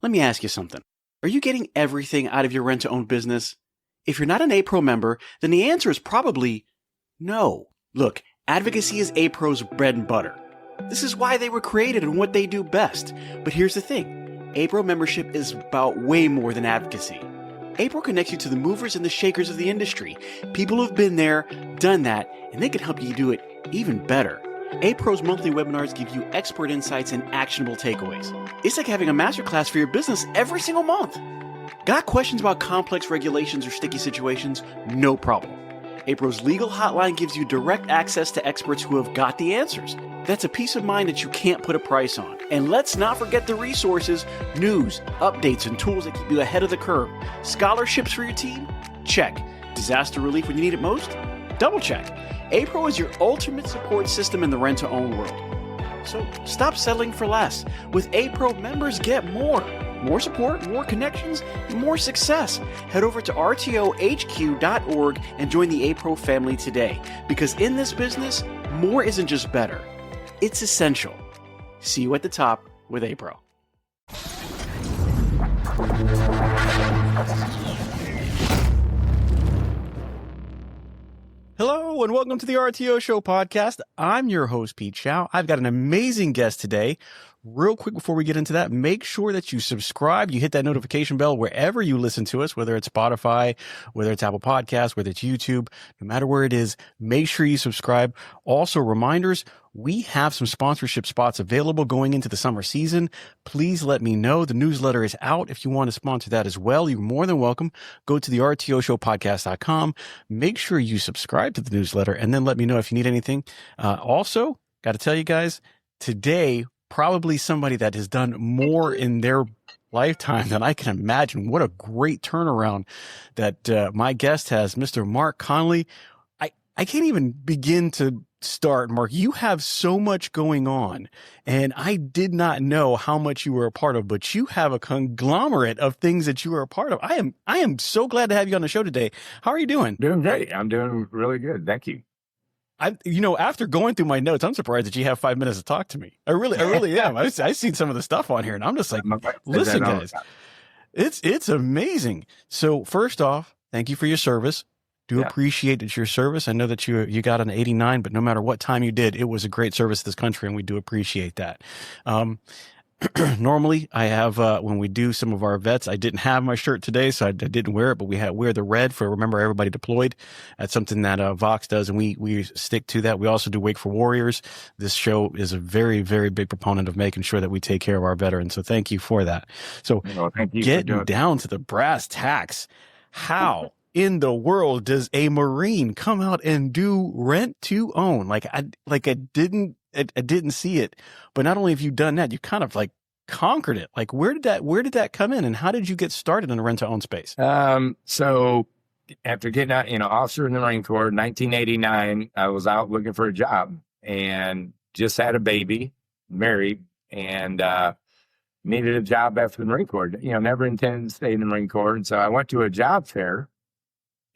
Let me ask you something. Are you getting everything out of your rent-to-own business? If you're not an A-Pro member, then the answer is probably no. Look, advocacy is A-Pro's bread and butter. This is why they were created and what they do best. But here's the thing. A-Pro membership is about way more than advocacy. A-Pro connects you to the movers and the shakers of the industry, people who've been there, done that, and they can help you do it even better. A-Pro's monthly webinars give you expert insights and actionable takeaways. It's like having a masterclass for your business every single month. Got questions about complex regulations or sticky situations? No problem. A-Pro's legal hotline gives you direct access to experts who have got the answers. That's a peace of mind that you can't put a price on. And let's not forget the resources, news, updates, and tools that keep you ahead of the curve. Scholarships for your team? Check. Disaster relief when you need it most? Double check. A-Pro is your ultimate support system in the rent-to-own world. So stop settling for less. With A-Pro, members get more. More support, more connections, and more success. Head over to rtohq.org and join the A-Pro family today. Because in this business, more isn't just better. It's essential. See you at the top with A-Pro. Hello and welcome to the RTO Show podcast. I'm your host, Pete Chow. I've got an amazing guest today. Real quick before we get into that, make sure that you subscribe. You hit that notification bell wherever you listen to us, whether it's Spotify, whether it's Apple Podcasts, whether it's YouTube, no matter where it is, make sure you subscribe. Also, reminders, we have some sponsorship spots available going into the summer season. Please let me know. The newsletter is out. If you want to sponsor that as well, you're more than welcome. Go to the rtoshowpodcast.com. Make sure you subscribe to the newsletter and then let me know if you need anything. Also, got to tell you guys, today, probably somebody that has done more in their lifetime than I can imagine. What a great turnaround that my guest has, Mr. Mark Connolly. I can't even begin to start, Mark. You have so much going on, and I did not know how much you were a part of, but you have a conglomerate of things that you are a part of. I am so glad to have you on the show today. How are you doing? Doing great. I'm doing really good. Thank you. After going through my notes, I'm surprised that you have 5 minutes to talk to me. I really am. I've seen some of the stuff on here, and I'm just like, listen, guys, it's amazing. So first off, thank you for your service. Appreciate that your service. I know that you got an 89, but no matter what time you did, it was a great service to this country, and we do appreciate that. Normally, I have when we do some of our vets, I didn't have my shirt today, so I didn't wear it. But we wear the red for Remember Everybody Deployed. That's something that Vox does, and we stick to that. We also do Wake for Warriors. This show is a very, very big proponent of making sure that we take care of our veterans. So thank you for that. So thank you getting down to the brass tacks, how in the world does a Marine come out and do rent to own? I didn't see it, but not only have you done that, you kind of like conquered it. Like, where did that come in, and how did you get started in the rent to own space? So after getting out, officer in the Marine Corps, 1989, I was out looking for a job and just had a baby, married, and needed a job after the Marine Corps. Never intended to stay in the Marine Corps, and so I went to a job fair,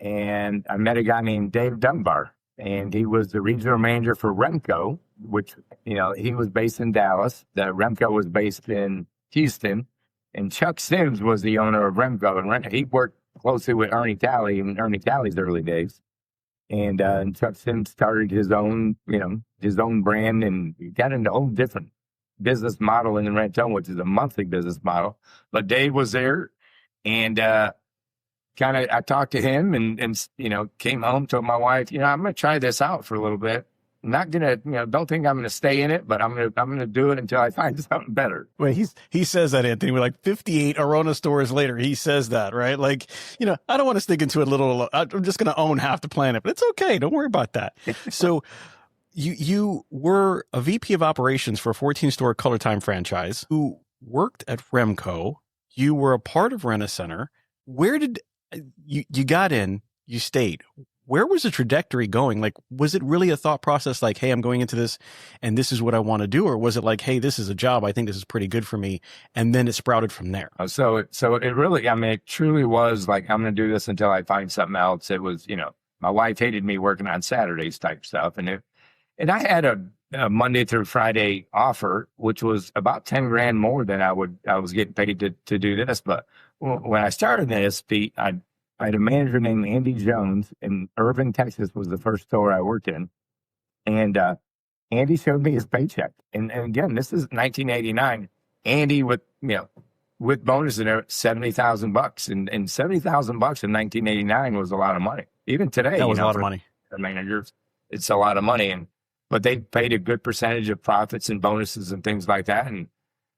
and I met a guy named Dave Dunbar, and he was the regional manager for Remco, which, he was based in Dallas. The Remco was based in Houston, and Chuck Sims was the owner of Remco. And he worked closely with Ernie Talley in Ernie Talley's early days. And Chuck Sims started his own brand, and got into a whole different business model in the rent-to-own, which is a monthly business model. But Dave was there, and I talked to him and came home, told my wife, I'm going to try this out for a little bit. I'm not going to, don't think I'm going to stay in it, but I'm going to do it until I find something better. Well, he says that, Anthony. We're like 58 Arona stores later. He says that, right? Like, I don't want to stick into I'm just going to own half the planet, but it's okay. Don't worry about that. So you were a VP of operations for a 14-store Color Time franchise who worked at Remco. You were a part of Rent-A-Center. Where did you got in, you stayed. Where was the trajectory going? Like, was it really a thought process like, hey, I'm going into this and this is what I want to do? Or was it like, hey, this is a job. I think this is pretty good for me. And then it sprouted from there. So it really, it truly was like, I'm going to do this until I find something else. It was, my wife hated me working on Saturdays type stuff. And I had Monday through Friday offer, which was about 10 grand more than I was getting paid to do this. But when I started this, I had a manager named Andy Jones in Irving, Texas was the first store I worked in. And, Andy showed me his paycheck. And again, this is 1989. Andy with bonus in there, $70,000. And $70,000 in 1989 was a lot of money. Even today, That was a lot of money. Managers, it's a lot of money. But they paid a good percentage of profits and bonuses and things like that.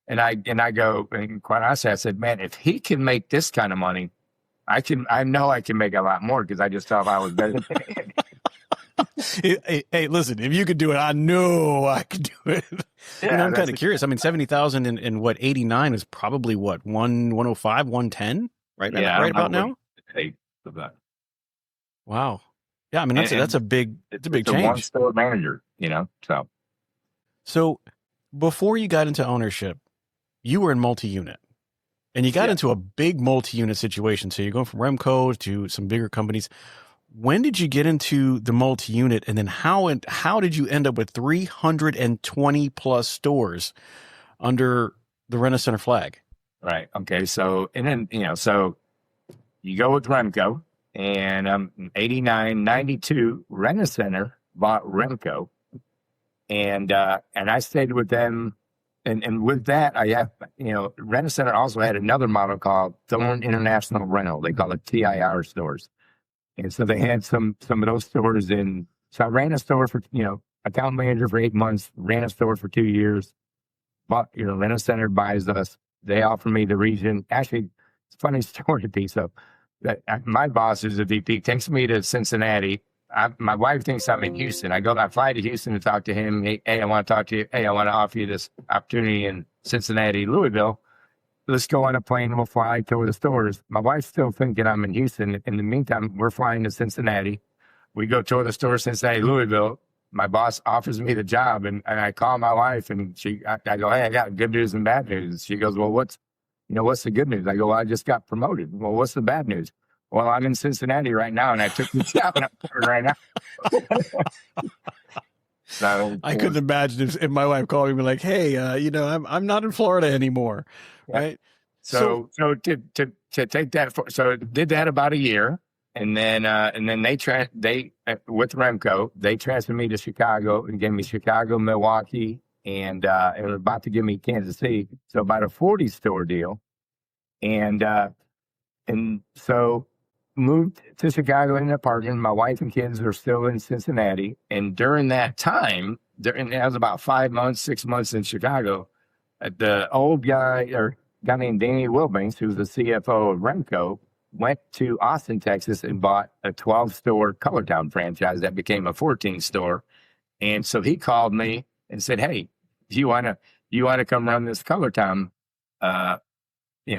And I go, and quite honestly, I said, man, if he can make this kind of money, I know I can make a lot more, because I just thought I was better than Andy. Hey, listen, if you could do it, I know I could do it. Yeah, I'm kind of curious. I mean, 70,000 in what, 89 is probably what, 105, 110, right? Yeah, right about now? Of that. Wow. Yeah, I mean, that's a big change. One store manager, So before you got into ownership, you were in multi-unit, and you got into a big multi-unit situation. So you're going from Remco to some bigger companies. When did you get into the multi-unit, and then how did you end up with 320 plus stores under the Rent-A-Center flag? Right. Okay. So, and then, so you go with Remco, and 89, 92, Rent-A-Center bought Remco, and I stayed with them. And with that, I have, Rent-A-Center also had another model called Thorn International Rental. They call it TIR stores. And so they had some of those stores in. So I ran a store for, account manager for 8 months, ran a store for 2 years. But, Rent-A-Center buys us. They offer me the region. Actually, it's a funny story piece of that. My boss, who's a VP, takes me to Cincinnati. My wife thinks I'm in Houston. I fly to Houston to talk to him. Hey, I want to talk to you. Hey, I want to offer you this opportunity in Cincinnati, Louisville. Let's go on a plane. We'll fly to the stores. My wife's still thinking I'm in Houston. In the meantime, we're flying to Cincinnati. We go tour the store, Cincinnati, Louisville. My boss offers me the job, and I call my wife, and I go, hey, I got good news and bad news. She goes, well, what's the good news? I go, well, I just got promoted. Well, what's the bad news? Well, I'm in Cincinnati right now, and I took the job, and I'm there right now. So, I couldn't imagine if my wife called me like, hey, I'm not in Florida anymore. Yeah. Right. So to take that, so did that about a year. And then they with Remco, they transferred me to Chicago and gave me Chicago, Milwaukee, and were about to give me Kansas City. So about a 40 store deal. And so moved to Chicago in an apartment. My wife and kids are still in Cincinnati. And during that time, and it was about 5 months, 6 months in Chicago, the old guy named Danny Wilbanks, who's the CFO of Remco, went to Austin, Texas, and bought a 12-store Colortown franchise that became a 14-store. And so he called me and said, "Hey, you want to come run this Colortown,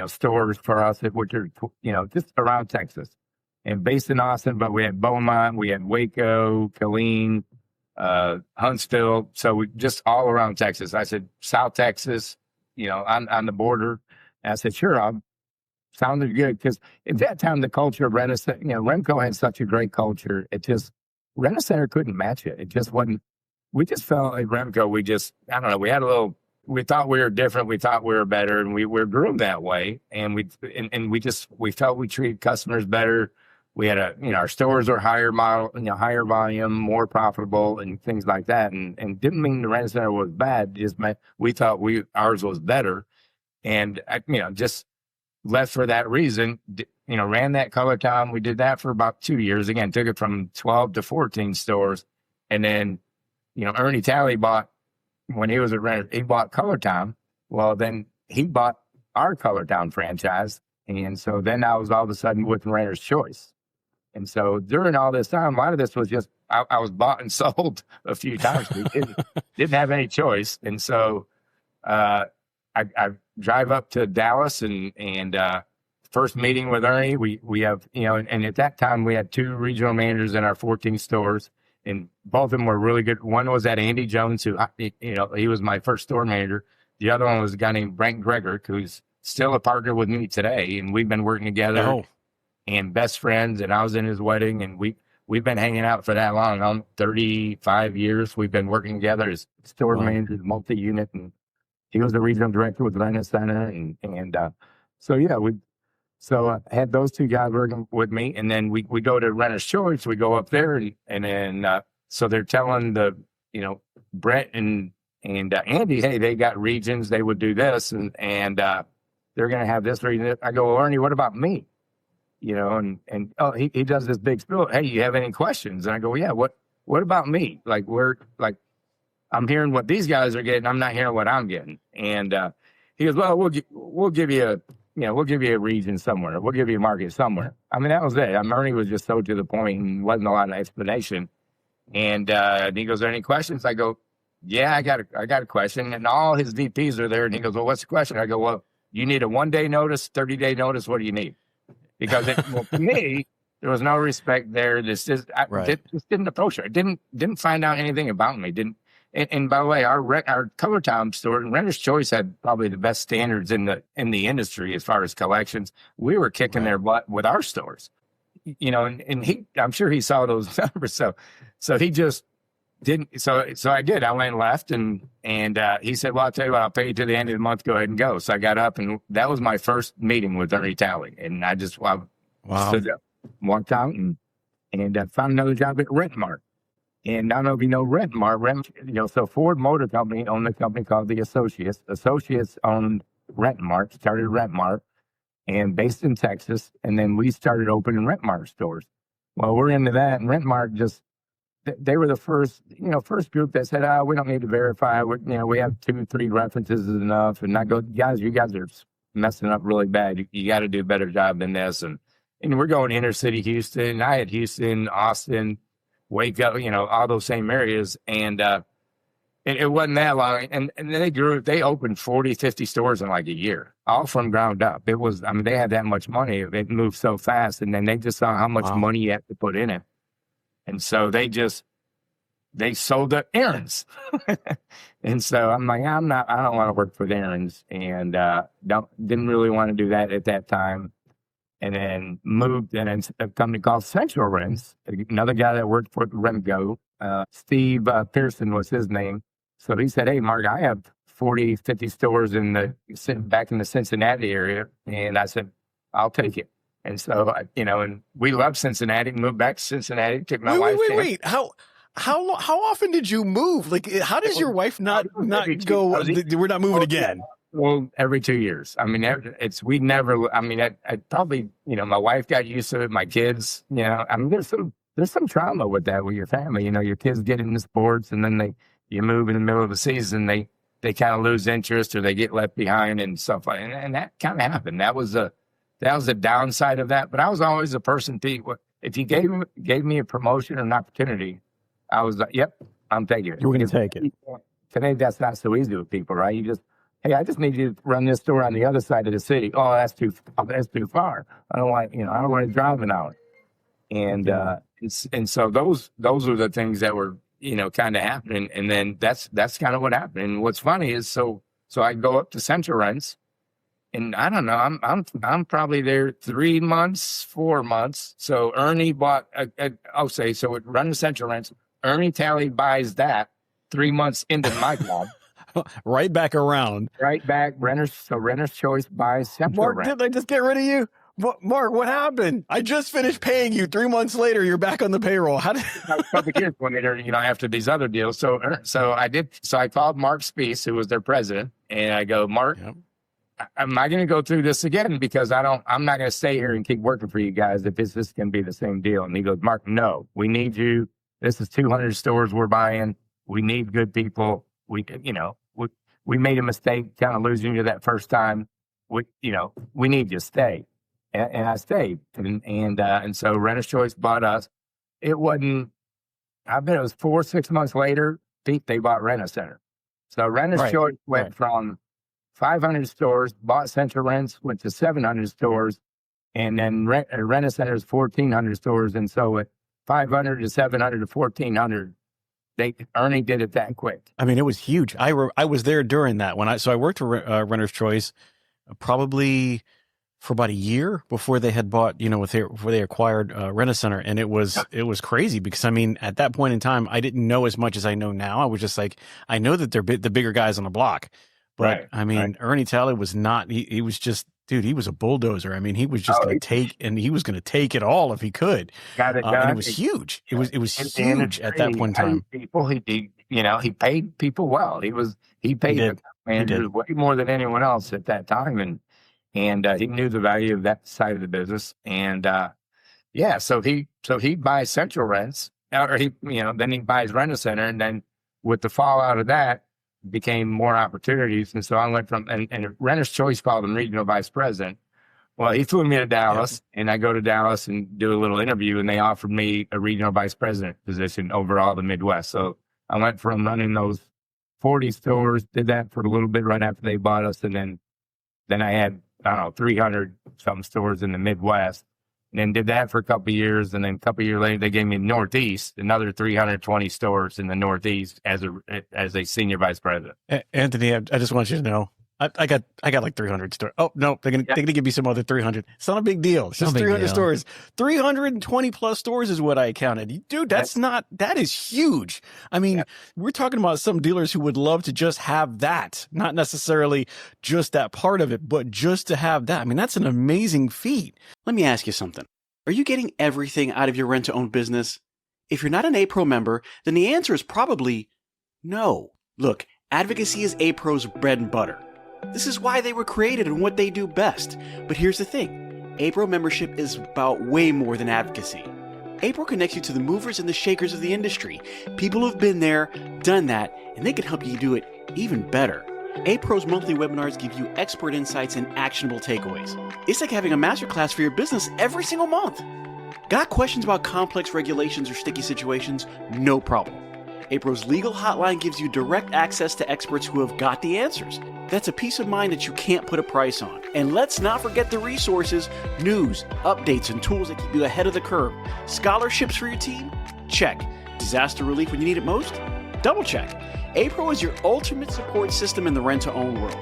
stores for us, which are just around Texas and based in Austin, but we had Beaumont, we had Waco, Killeen, Huntsville, so we just all around Texas." I said, "South Texas, on the border." And I said, "Sure, sounded good," because at that time the culture of Rent-A-Center, Remco had such a great culture. It just Rent-A-Center couldn't match it. It just wasn't. We just felt like Remco. I don't know. We had a little. We thought we were different. We thought we were better, and we were groomed that way. And we felt we treated customers better. We had our stores were higher model, higher volume, more profitable, and things like that. And didn't mean the Rent-A-Center was bad. Just meant we thought ours was better. And just left for that reason. Ran that Colortown. We did that for about 2 years. Again, took it from 12 to 14 stores, and then Ernie Talley bought, when he was at Renter, he bought Colortown. Well, then he bought our Colortown franchise, and so then I was all of a sudden with Renter's Choice. And so during all this time, a lot of this was just I was bought and sold a few times. We didn't have any choice, and so I drive up to Dallas and first meeting with Ernie. We have and at that time we had 2 regional managers in our 14 stores, and both of them were really good. One was that Andy Jones, who he was my first store manager. The other one was a guy named Brent Gregor, who's still a partner with me today, and we've been working together. Oh. And best friends, and I was in his wedding, and we've been hanging out for that long. 35 years. We've been working together as store managers, multi-unit, and he was the regional director with Atlanta Center. So yeah, I had those two guys working with me, and then we go to Renter's Choice. We go up there, and then so they're telling Brett and Andy, hey, they got regions. They would do this, and they're going to have this region. I go, well, Ernie, what about me? He does this big spiel. Hey, you have any questions? And I go, yeah. What about me? I'm hearing what these guys are getting. I'm not hearing what I'm getting. And he goes, well, we'll give you a region somewhere. We'll give you a market somewhere. I mean, that was it. Ernie was just so to the point and wasn't a lot of explanation. And he goes, are there any questions? I go, yeah, I got a question. And all his VPs are there. And he goes, well, what's the question? I go, well, you need a 1-day notice, 30-day notice. What do you need? Because to me, there was no respect there. Just didn't approach her. Didn't find out anything about me. And by the way, our Color Time store and Renter's Choice had probably the best standards in the industry as far as collections. We were kicking their butt with our stores, and I'm sure he saw those numbers. So he just didn't. So I did. I went and left, and he said, well, I'll tell you what, I'll pay you to the end of the month. Go ahead and go. So I got up, and that was my first meeting with Ernie Talley. And I just stood up, walked out, and found another job at Rent-Mart. And I don't know if you know Rent-Mart. So Ford Motor Company owned a company called the Associates. Associates owned Rent-Mart, started Rent-Mart, and based in Texas. And then we started opening Rent-Mart stores. Well, we're into that, and Rent-Mart they were the first group that said, we don't need to verify. We have 2-3 references is enough. And I go, guys, you guys are messing up really bad. You got to do a better job than this. And we're going inner city Houston. I had Houston, Austin, Waco, all those same areas. And it wasn't that long. And they opened 40, 50 stores in like a year, all from ground up. They had that much money. It moved so fast. And then they just saw how much money you have to put in it. And so they sold the errands. And so I'm like, I don't want to work for the errands. And didn't really want to do that at that time. And then moved in a company called Central Rents. Another guy that worked for Rent Go, Steve Pearson was his name. So he said, hey, Mark, I have 40, 50 stores back in the Cincinnati area. And I said, I'll take it. And so, and we love Cincinnati, moved back to Cincinnati, took my wife. Wait. How often did you move? Like, how does your wife not go, we're not moving again? Well, every 2 years. I probably, my wife got used to it, my kids, there's some trauma with that with your family. Your kids get into sports and then you move in the middle of the season, they kind of lose interest or they get left behind and stuff like that. And that kind of happened. That was a downside of that. But I was always a person, if you gave me a promotion or an opportunity, I was like, yep, I'm taking it. You were going to take it. Today, that's not so easy with people, right? You just, hey, I just need you to run this store on the other side of the city. Oh, that's too far. I don't want to drive an hour. And so those were the things that were, kind of happening. And then that's kind of what happened. And what's funny is, so I go up to Central Rents. And I don't know, I'm probably there 3 months, 4 months. So Ernie bought so it runs Central Rents. Ernie Talley buys that 3 months into my job. Right back around. Right back. Renter's Choice buys Central Mark, Rents. did I just get rid of you? Mark, what happened? I just finished paying you. 3 months later, you're back on the payroll. How did a couple years later, after these other deals. So I called Mark Speece, who was their president, and I go, Mark, am I going to go through this again? Because I'm not going to stay here and keep working for you guys if it's just going to be the same deal. And he goes, Mark, no, we need you. This is 200 stores we're buying. We need good people. We made a mistake kind of losing you that first time. We need you to stay. And I stayed. And so Renter's Choice bought us. It wasn't, I bet it was 4-6 months later, they bought Rent-A-Center. So Renter's Choice went from 500 stores, bought Central Rents, went to 700 stores, and then Rent-A-Center's 1,400 stores. And so at 500 to 700 to 1,400, Ernie did it that quick. I mean, it was huge. I was there during that I worked for Renter's Choice probably for about a year before they had bought, before they acquired Rent-A-Center. And it was crazy because, I mean, at that point in time, I didn't know as much as I know now. I was just like, I know that they're the bigger guys on the block. But Right, I mean, right. Ernie Talley was not, he was just, dude, he was a bulldozer. I mean, he was just going to take it all if he could. Got it done. And it was huge. It was huge at that point in time. People, he paid people well. He paid the managers way more than anyone else at that time. And he knew the value of that side of the business. And, so he buys Central Rents, or then he buys Rent-A-Center. And then with the fallout of that, became more opportunities. And so I went from, and Renter's Choice called him regional vice president. Well, he flew me to Dallas, and I go to Dallas and do a little interview, and they offered me a regional vice president position over all the Midwest. So I went from running those 40 stores, did that for a little bit right after they bought us. And then I had, 300 something stores in the Midwest, and then did that for a couple of years. And then a couple of years later, they gave me Northeast, another 320 stores in the Northeast as a senior vice president. Anthony, I just want you to know, I got like 300 stores. Oh no, they're gonna give me some other 300. It's not a big deal. It's just 300 stores. 320 plus stores is what I counted. Dude, that is huge. I mean, we're talking about some dealers who would love to just have that, not necessarily just that part of it, but just to have that. I mean, that's an amazing feat. Let me ask you something. Are you getting everything out of your rent-to-own business? If you're not an A-Pro member, then the answer is probably no. Look, advocacy is A-Pro's bread and butter. This is why they were created and what they do best. But here's the thing. A-Pro membership is about way more than advocacy. A-Pro connects you to the movers and the shakers of the industry. People who've been there, done that, and they can help you do it even better. A-Pro's monthly webinars give you expert insights and actionable takeaways. It's like having a masterclass for your business every single month. Got questions about complex regulations or sticky situations? No problem. A-Pro's legal hotline gives you direct access to experts who have got the answers. That's a peace of mind that you can't put a price on. And let's not forget the resources, news, updates, and tools that keep you ahead of the curve. Scholarships for your team? Check. Disaster relief when you need it most? Double check. A-Pro is your ultimate support system in the rent-to-own world.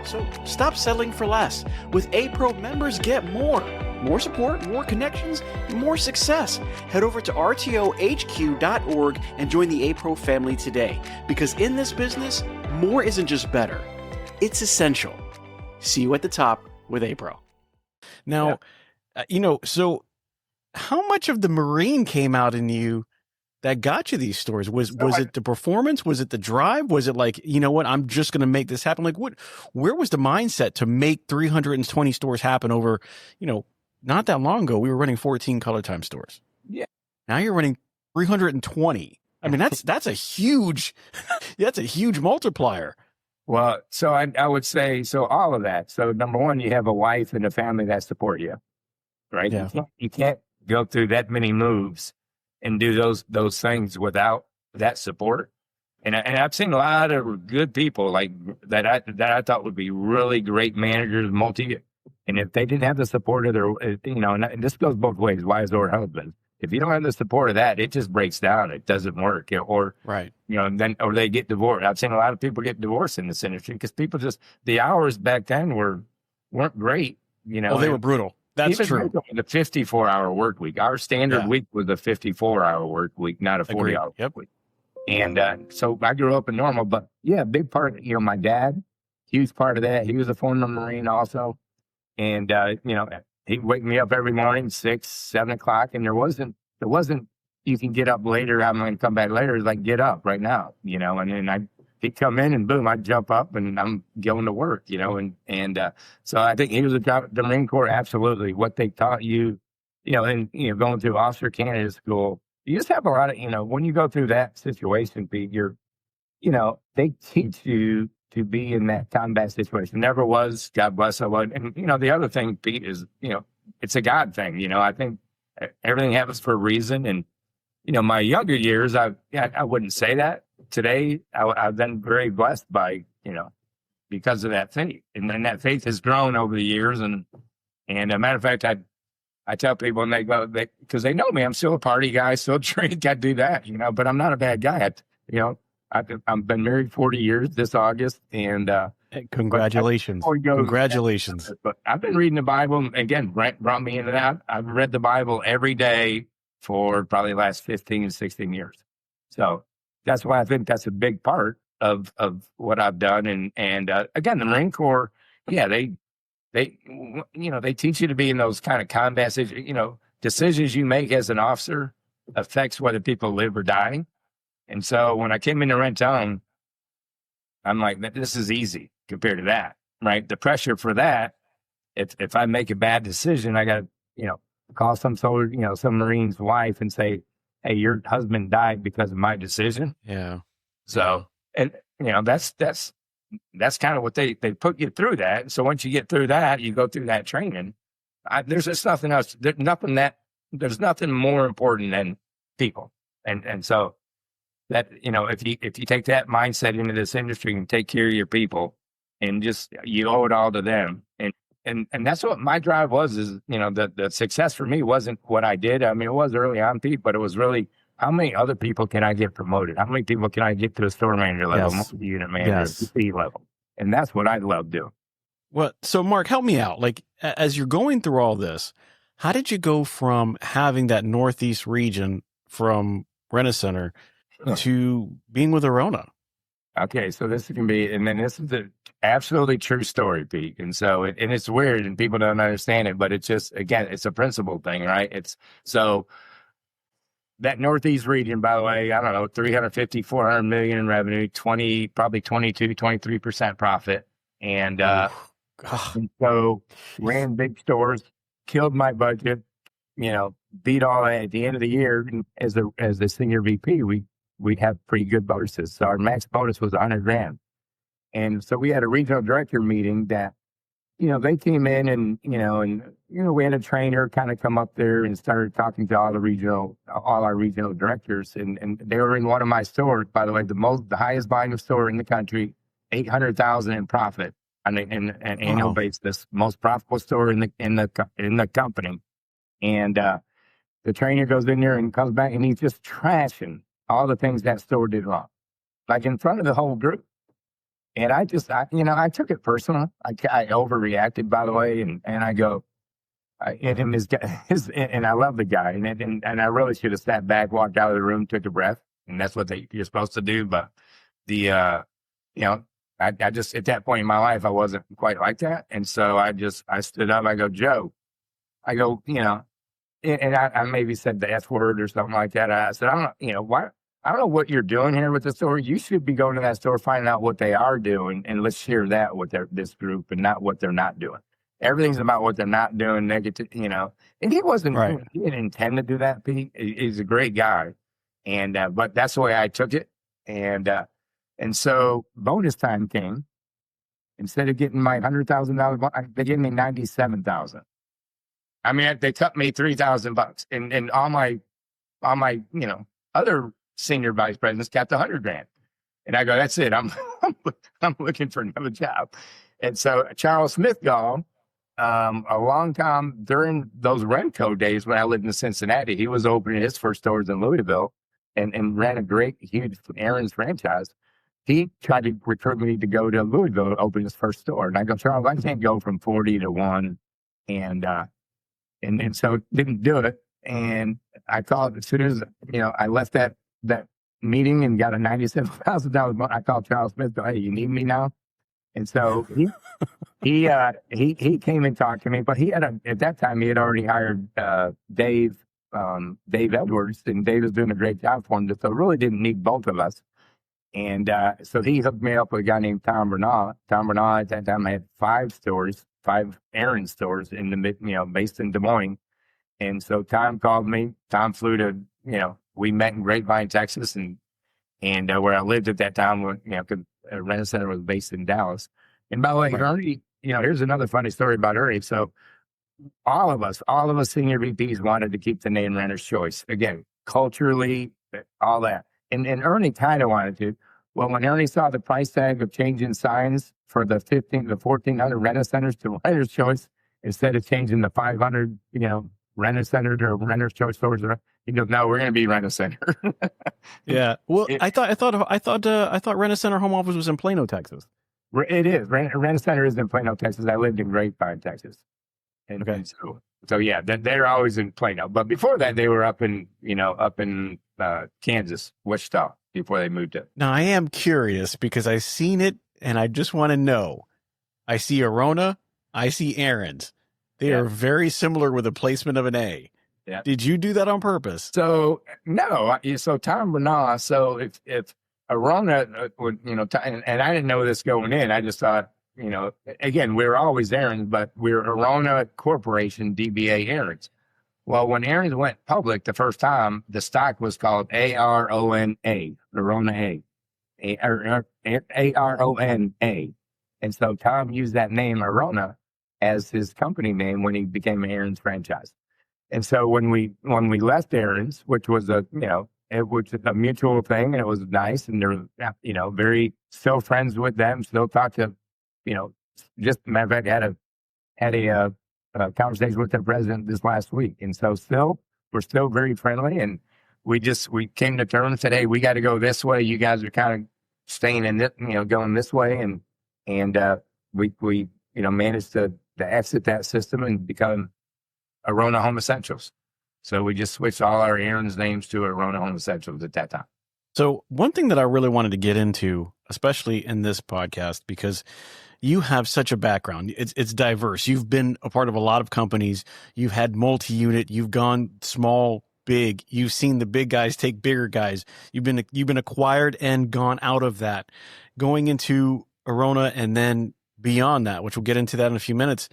So stop settling for less. With A-Pro, members get more. More support, more connections, more success. Head over to rtohq.org and join the A-Pro family today. Because in this business, more isn't just better. It's essential. See you at the top with A-Pro. Now, so how much of the Marine came out in you that got you these stores? Was it the performance? Was it the drive? Was it like, you know what, I'm just going to make this happen? Like where was the mindset to make 320 stores happen over, not that long ago, we were running 14 Color Time stores. Yeah. Now you're running 320. I mean, that's a huge multiplier. Well, so I would say, so all of that. So number one, you have a wife and a family that support you, right? Yeah. You can't go through that many moves and do those things without that support. And I've seen a lot of good people like that I thought would be really great managers, and if they didn't have the support of their, and this goes both ways, wives or husbands. If you don't have the support of that, it just breaks down. It doesn't work, or right, or they get divorced. I've seen a lot of people get divorced in this industry because people the hours back then weren't great. Oh, they were brutal. That's true. The 54-hour work week. Our standard week was a 54-hour work week, not a 40-hour work week. And so I grew up in Normal, but yeah, big part. My dad, huge part of that. He was a former Marine also, and he'd wake me up every morning, 6, 7 o'clock, and there wasn't, you can get up later, I'm going to come back later. It's like, get up right now, and then he'd come in and boom, I'd jump up and I'm going to work, and so I think he was the Marine Corps, absolutely. What they taught you, and, going through officer candidate school, you just have a lot of, when you go through that situation, Pete, they teach you to be in that combat situation. Never was, God bless her. And, the other thing, Pete, is, it's a God thing. I think everything happens for a reason. And, my younger years, I wouldn't say that. Today, I've been very blessed by, because of that faith. And then that faith has grown over the years. And a matter of fact, I tell people, and they go, because they know me, I'm still a party guy, still drink, I do that, but I'm not a bad guy. I've been married 40 years this August, and Hey, congratulations. Congratulations. But I've been reading the Bible. Again, Brent brought me into that. I've read the Bible every day for probably the last 15, 16 years. So that's why I think that's a big part of what I've done. And again, the Marine Corps, yeah, they teach you to be in those kind of combat, decisions you make as an officer affects whether people live or die. And so when I came into Renton, I'm like, this is easy compared to that, right? The pressure for that, if I make a bad decision, I got to, call some Marine's wife and say, hey, your husband died because of my decision. Yeah. So, and that's kind of what they put you through that. So once you get through that, you go through that training. There's just nothing else. There's nothing more important than people. And so that, if you take that mindset into this industry and take care of your people and just, you owe it all to them. And that's what my drive was, is, the success for me wasn't what I did. I mean, it was early on, Pete, but it was really, how many other people can I get promoted? How many people can I get to the store manager level, unit manager, C level? And that's what I love doing. Well, so Mark, help me out. Like, as you're going through all this, how did you go from having that Northeast region from Rent-A-Center to being with Arona? Okay, so this can be, and then this is the absolutely true story, Pete. And so, and it's weird and people don't understand it, but it's just, again, it's a principle thing, right? It's so that Northeast region, by the way, I don't know, 350, 400 million in revenue, probably 22, 23% profit. And so ran big stores, killed my budget, beat all that. At the end of the year, as the senior VP, we'd have pretty good bonuses. So our max bonus was $100,000. And so we had a regional director meeting that, they came in and we had a trainer kind of come up there and started talking to all our regional directors. And they were in one of my stores, by the way, the highest volume store in the country, 800,000 in profit on an annual basis, most profitable store in the company. And the trainer goes in there and comes back and he's just trashing all the things that store did wrong, like in front of the whole group. And I took it personal. I overreacted, by the way. And I go, and I love the guy. And I really should have sat back, walked out of the room, took a breath. And that's what you're supposed to do. But I just, at that point in my life, I wasn't quite like that. And so I stood up. I go, Joe, and I maybe said the F word or something like that. I said, I don't know what you're doing here with the store. You should be going to that store, finding out what they are doing, and let's share that with this group and not what they're not doing. Everything's about what they're not doing, negative, And he wasn't, right. He didn't intend to do that, Pete. He's a great guy. And, but that's the way I took it. And so bonus time came. Instead of getting my $100,000, they gave me $97,000. I mean, they cut me $3,000, and all my other senior vice presidents got the $100,000. And I go, that's it. I'm looking for another job. And so Charles Smith gone, a long time during those Remco days when I lived in Cincinnati, he was opening his first stores in Louisville and ran a great, huge Aaron's franchise. He tried to recruit me to go to Louisville to open his first store. And I go, Charles, I can't go from 40 to 1. And so didn't do it. And I thought as soon as, I left that meeting and got a $97,000 I called Charles Smith, go, hey, you need me now? And so he came and talked to me, but at that time he had already hired Dave Edwards, and Dave was doing a great job for him. So really didn't need both of us. And so he hooked me up with a guy named Tom Bernal. Tom Bernal at that time had 5 Aaron stores in the based in Des Moines. And so Tom called me. Tom flew to, we met in Grapevine, Texas, and where I lived at that time, because Rent-A-Center was based in Dallas. And by the way, Ernie, here's another funny story about Ernie. So all of us senior VPs wanted to keep the name Renter's Choice. Again, culturally, all that. And Ernie kind of wanted to. Well, when Ernie saw the price tag of changing signs for the 1,400 Rent-A-Centers to Renter's Choice, instead of changing the 500, Rent-A-Center to Renter's Choice stores, he goes, no, we're going to be Rent-A-Center. Yeah. Well, I thought Rent-A-Center home office was in Plano, Texas. It is. Rent Center is in Plano, Texas. I lived in Grapevine, Texas. Okay. And so yeah, they're always in Plano. But before that, they were up in Kansas, Wichita, before they moved it. Now I am curious because I've seen it and I just want to know. I see Arona, I see Aaron's. They are very similar with the placement of an A. Yeah. Did you do that on purpose? So no, so Tom Bernard. So if Arona would, and I didn't know this going in. I just thought, again, we were always Aaron's, but we're Arona Corporation, DBA Aaron's. Well, when Aaron's went public the first time, the stock was called ARONA, Arona ARONA. And so Tom used that name Arona as his company name when he became Aaron's franchise. And so when we left Aaron's, which was a mutual thing, and it was nice, and they're very still friends with them, still talk to, just matter of fact, had a conversation with the president this last week, and so we're still very friendly, and we came to terms and said, hey, we got to go this way. You guys are kind of staying in this, going this way, and we managed to exit that system and become Arona Home Essentials. So we just switched all our Aaron's names to Arona Home Essentials at that time. So one thing that I really wanted to get into, especially in this podcast, because you have such a background. It's diverse. You've been a part of a lot of companies. You've had multi-unit. You've gone small, big. You've seen the big guys take bigger guys. You've been acquired and gone out of that, going into Arona and then beyond that, which we'll get into that in a few minutes.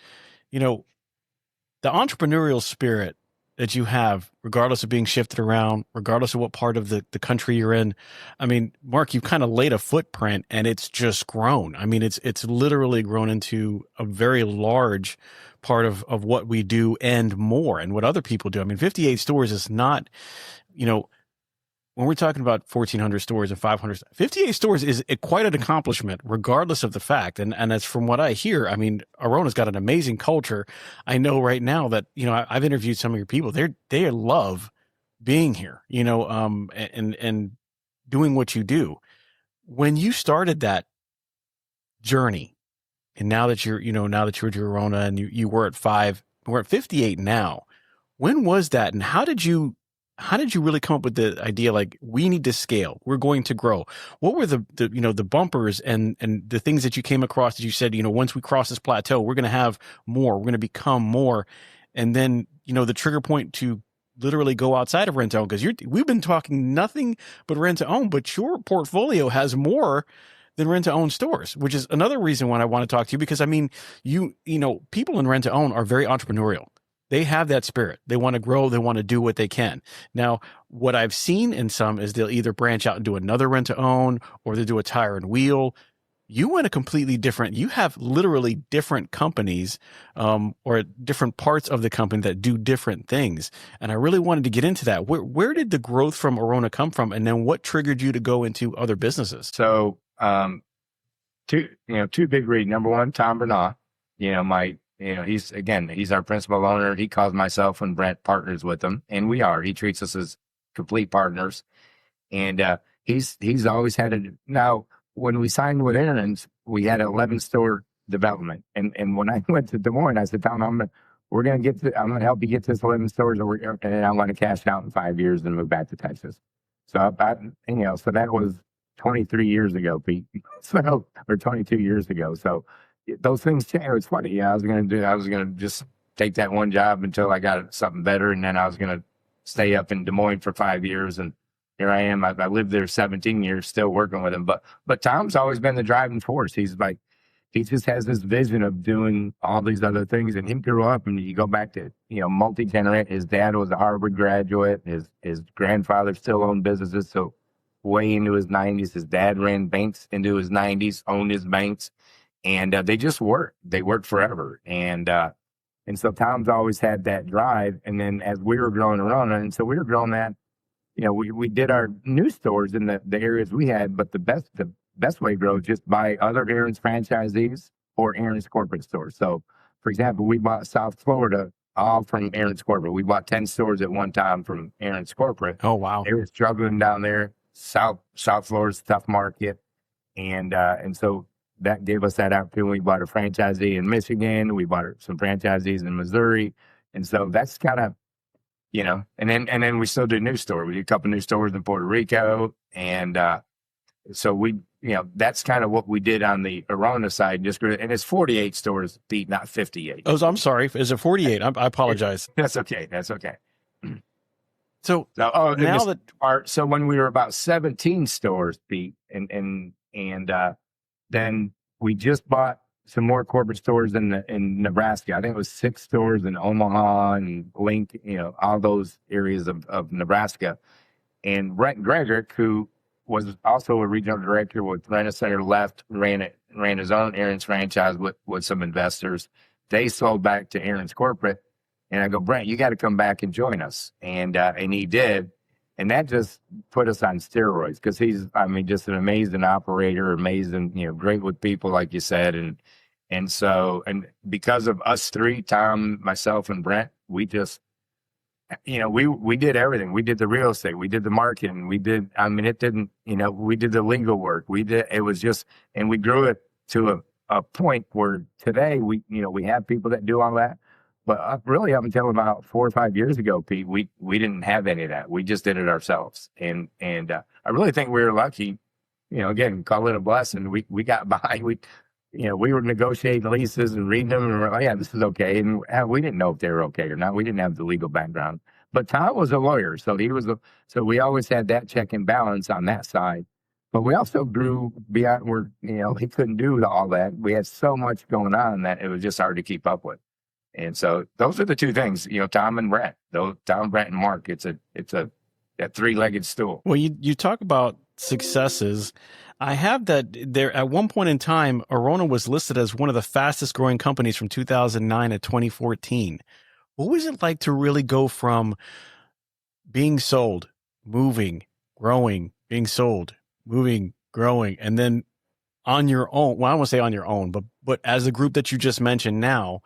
The entrepreneurial spirit that you have, regardless of being shifted around, regardless of what part of the country you're in. I mean, Mark, you've kind of laid a footprint and it's just grown. I mean, it's literally grown into a very large part of what we do and more, and what other people do. I mean, 58 stores is not, when we're talking about 1,400 stores and 500, 58 stores is quite an accomplishment, regardless of the fact. And that's from what I hear. I mean, Arona's got an amazing culture. I know right now that, I've interviewed some of your people. They love being here, and doing what you do. When you started that journey, and now that you're at Arona and you were at 5, we're at 58 now. When was that? And how did you really come up with the idea, like, we need to scale, we're going to grow? What were the bumpers and the things that you came across that you said, once we cross this plateau, we're going to have more, we're going to become more? And then, the trigger point to literally go outside of rent to own, because we've been talking nothing but rent to own, but your portfolio has more than rent to own stores, which is another reason why I want to talk to you, because I mean, people in rent to own are very entrepreneurial. They have that spirit. They want to grow. They want to do what they can. Now, what I've seen in some is they'll either branch out and do another rent to own, or they do a tire and wheel. You went a completely different, you have literally different companies, or different parts of the company that do different things. And I really wanted to get into that. Where did the growth from Arona come from? And then what triggered you to go into other businesses? So, two big reasons. Number one, Tom Bernard, he's our principal owner. He calls myself and Brent partners with him, and we are. He treats us as complete partners, and he's always had Now, when we signed with Aaron's, we had an 11-store development, and when I went to Des Moines, I said, Tom, I'm going to help you get this 11 stores, and I'm going to cash out in 5 years and move back to Texas. So so that was 23 years ago, Pete. Or 22 years ago. So those things change. It was funny. Yeah, I was going to just take that one job until I got something better, and then I was going to stay up in Des Moines for 5 years, and here I am. I lived there 17 years, still working with him. But Tom's always been the driving force. He just has this vision of doing all these other things, and he grew up, and you go back to multi-generate. His dad was a Harvard graduate. His grandfather still owned businesses, so way into his 90s. His dad ran banks into his 90s, owned his banks. And they just worked. They worked forever. And so Tom's always had that drive. And then as we were growing around, and so we were growing that, we did our new stores in the areas we had, but the best way to grow is just buy other Aaron's franchisees or Aaron's corporate stores. So, for example, we bought South Florida all from Aaron's corporate. We bought 10 stores at one time from Aaron's corporate. Oh, wow. They were struggling down there. South Florida's a tough market. And so that gave us that opportunity. We bought a franchisee in Michigan. We bought some franchisees in Missouri. And so that's kind of, and then we still do new stores. We do a couple new stores in Puerto Rico. And so that's kind of what we did on the Arona side. And it's 48 stores, Pete, not 58. Oh, I'm sorry. Is it 48? I apologize. That's okay. That's okay. So so when we were about 17 stores, Pete, and then we just bought some more corporate stores in Nebraska. I think it was 6 stores in Omaha and Link, all those areas of Nebraska. And Brent Gregorick, who was also a regional director with Rent-A-Center, ran his own Aaron's franchise with some investors. They sold back to Aaron's corporate. And I go, Brent, you got to come back and join us. And he did. And that just put us on steroids because he's, just an amazing operator, amazing, great with people, like you said. And because of us three, Tom, myself, and Brent, we just, we did everything. We did the real estate. We did the marketing. We did, we did the legal work. And we grew it to a point where today we have people that do all that. But really, up until about 4 or 5 years ago, Pete, we didn't have any of that. We just did it ourselves. And I really think we were lucky, again, call it a blessing. We got by. We were negotiating leases and reading them and we're like, yeah, this is okay. And we didn't know if they were okay or not. We didn't have the legal background. But Tom was a lawyer. So so we always had that check and balance on that side. But we also grew beyond where, he couldn't do all that. We had so much going on that it was just hard to keep up with. And so those are the two things, Tom and Brent, Tom, Brent, and Mark. It's a 3-legged stool. Well, you talk about successes. I have that there at one point in time, Arona was listed as one of the fastest growing companies from 2009 to 2014. What was it like to really go from being sold, moving, growing, being sold, moving, growing, and then on your own? Well, I don't want to say on your own, but as a group that you just mentioned now,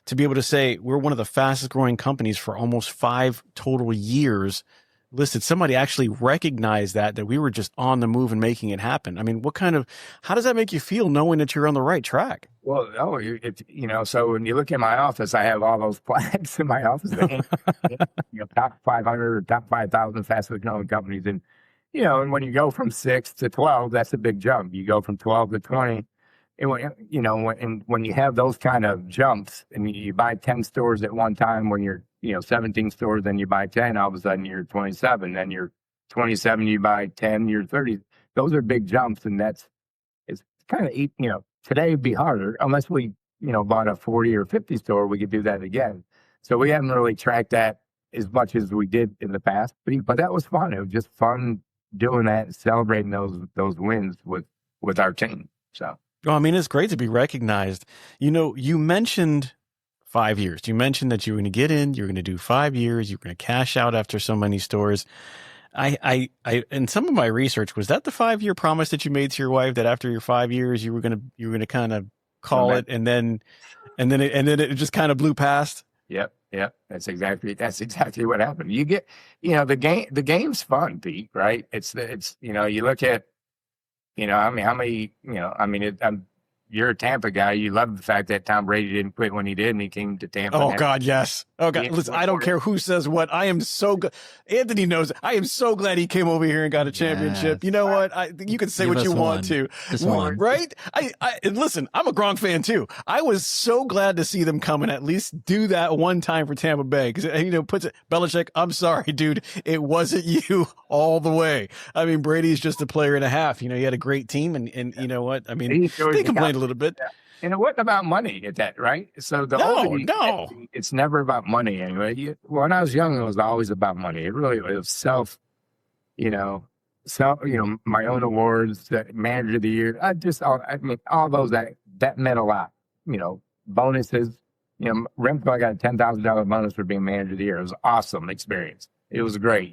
to be able to say we're one of the fastest growing companies for almost 5 total years listed. Somebody actually recognized that we were just on the move and making it happen. How does that make you feel knowing that you're on the right track? Well, so when you look at my office, I have all those flags in my office, top 500 or top 5,000 fastest growing companies. And, and when you go from 6 to 12, that's a big jump. You go from 12 to 20. And when you have those kind of jumps and you buy 10 stores at one time when you're, 17 stores, then you buy 10, all of a sudden you're 27, then you're 27, you buy 10, you're 30. Those are big jumps. And it's kind of, today would be harder unless we, bought a 40 or 50 store, we could do that again. So we haven't really tracked that as much as we did in the past, but that was fun. It was just fun doing that and celebrating those wins with our team. So. Well, it's great to be recognized. You mentioned 5 years. You mentioned that you were going to get in, you're going to do 5 years, you're going to cash out after so many stores. I in some of my research, was that the 5-year promise that you made to your wife that after your 5 years you were going to kind of call it and then it just kind of blew past? Yep. That's exactly what happened. You get, the game's fun, Pete, right? It's you look at, how many, you're a Tampa guy. You love the fact that Tom Brady didn't quit when he did, and he came to Tampa. Oh, God, yes. Oh, God. Listen, I don't care who says what. I am so good. Anthony knows. I am so glad he came over here and got a championship. Yes. You know what? You can say what you want to. Just one. Right? And listen, I'm a Gronk fan, too. I was so glad to see them come and at least do that one time for Tampa Bay. Because, Belichick, I'm sorry, dude. It wasn't you all the way. Brady's just a player and a half. He had a great team. And you know what? They complained a little bit. Yeah. And it wasn't about money at that, right? So no, it's never about money anyway. When I was young, it was always about money. It really was my own awards, manager of the year. All those that meant a lot. Bonuses. Remco, I got a $10,000 bonus for being manager of the year. It was an awesome experience. It was great.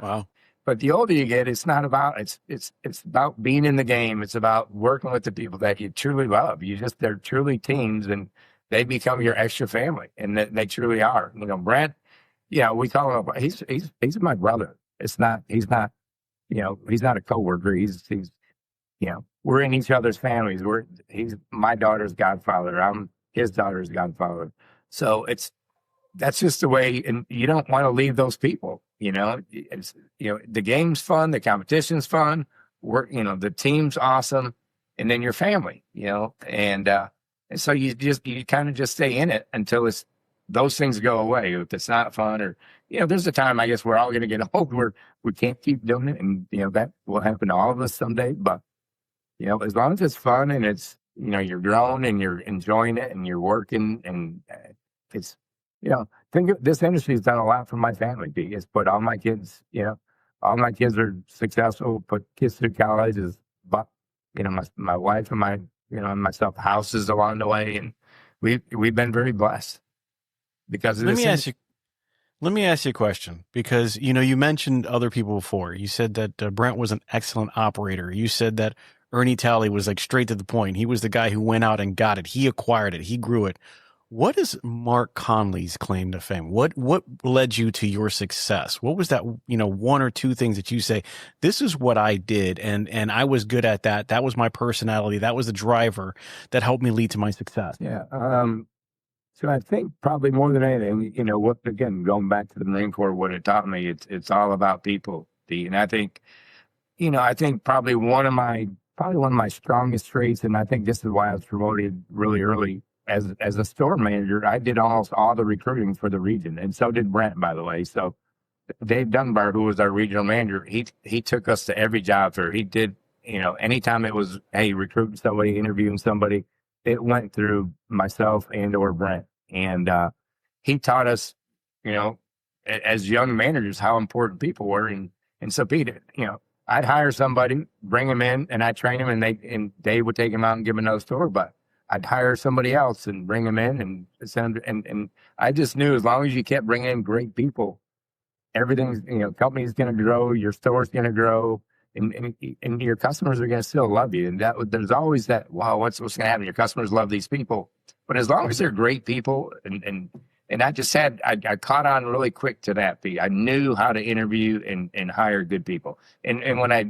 Wow. But the older you get, it's not about it's about being in the game. It's about working with the people that you truly love. They're truly teams, and they become your extra family, and they truly are. Brent, we call him. He's my brother. He's not a coworker. He's we're in each other's families. He's my daughter's godfather. I'm his daughter's godfather. So that's just the way, and you don't want to leave those people. The game's fun, the competition's fun, the team's awesome, and then your family, and so you kind of just stay in it until those things go away. If it's not fun, or there's a time, I guess, we're all going to get old where we can't keep doing it, and that will happen to all of us someday. But as long as it's fun and it's you're growing and you're enjoying it and you're working, and it's this industry's done a lot for my family. It's put all my kids, all my kids are successful, put kids through college, but my wife and and myself, houses along the way, and we've been very blessed because of this. Let me ask you a question, because you mentioned other people before. You said that Brent was an excellent operator. You said that Ernie Talley was like straight to the point. He was the guy who went out and got it. He acquired it. He grew it. What is Mark Connolly's claim to fame? What led you to your success? What was that, one or two things that you say, this is what I did, and I was good at that. That was my personality. That was the driver that helped me lead to my success. Yeah. So I think probably more than anything, again, going back to the Marine Corps, what it taught me, it's all about people. And I think, probably one of my strongest traits, and I think this is why I was promoted really early as a store manager. I did almost all the recruiting for the region, and so did Brent, by the way. So Dave Dunbar, who was our regional manager, he took us to every job fair. He did, anytime it was, hey, recruiting somebody, interviewing somebody, it went through myself and or Brent. And he taught us, as young managers, how important people were. And so Pete, I'd hire somebody, bring them in, and I'd train them, and they would take them out and give them another store. But I'd hire somebody else and bring them in and send, and I just knew as long as you kept bringing in great people, everything's, company's going to grow, your store's going to grow, and your customers are going to still love you. And there's always that, wow, what's going to happen? Your customers love these people. But as long as they're great people, and I just I caught on really quick to that, Pete. I knew how to interview and hire good people. And when I,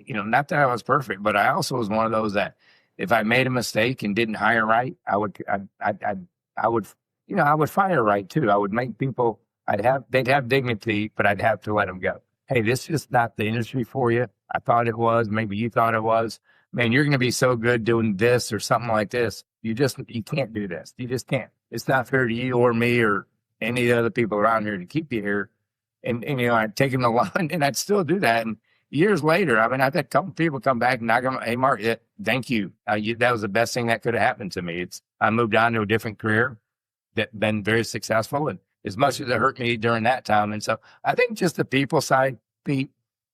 not that I was perfect, but I also was one of those that if I made a mistake and didn't hire right, I would fire right too. I would make people, they'd have dignity, but I'd have to let them go. Hey, this is just not the industry for you. I thought it was, maybe you thought it was. Man, you're going to be so good doing this or something like this. You can't do this. You just can't. It's not fair to you or me or any of the other people around here to keep you here. And I'd take them to lunch, and I'd still do that. And years later, I've had a couple people come back and I go, hey, Mark, thank you. That was the best thing that could have happened to me. I moved on to a different career that been very successful, and as much as it hurt me during that time. And so I think just the people side, Pete,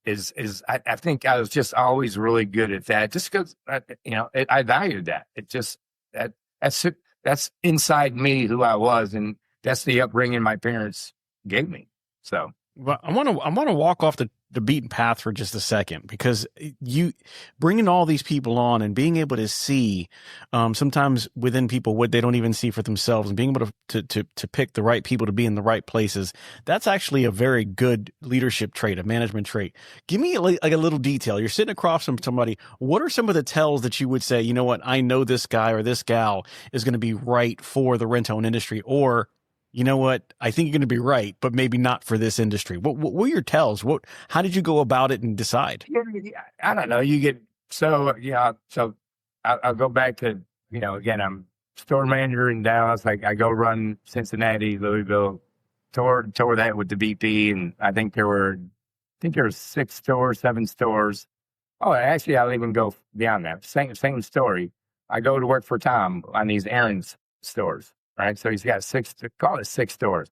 I think I was just always really good at that, just because, I valued that. It just, that's inside me who I was. And that's the upbringing my parents gave me. So. Well, I want to walk off the beaten path for just a second, because you bringing all these people on and being able to see sometimes within people what they don't even see for themselves, and being able to pick the right people to be in the right places. That's actually a very good leadership trait, a management trait. Give me like a little detail. You're sitting across from somebody. What are some of the tells that you would say, you know what, I know this guy or this gal is going to be right for the rent-to-own industry, or you know what, I think you're going to be right, but maybe not for this industry? What were your tells? How did you go about it and decide? I don't know. So I'll go back to, again, I'm store manager in Dallas. I go run Cincinnati, Louisville, tore that with the VP. And I think there were 6 stores, 7 stores. Oh, actually, I'll even go beyond that. Same story. I go to work for Tom on these Aaron's stores. Right. So he's got 6 stores.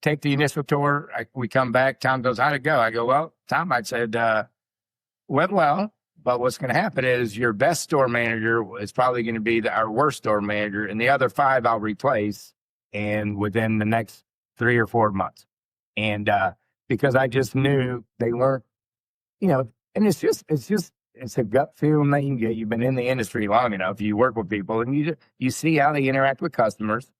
Take the initial tour. We come back. Tom goes, how'd it go? I go, well, Tom, I said, went well, but what's going to happen is your best store manager is probably going to be our worst store manager, and the other 5 I'll replace and within the next 3 or 4 months. And because I just knew they weren't, and it's a gut feeling that you get. You've been in the industry long enough. You work with people, and you see how they interact with customers.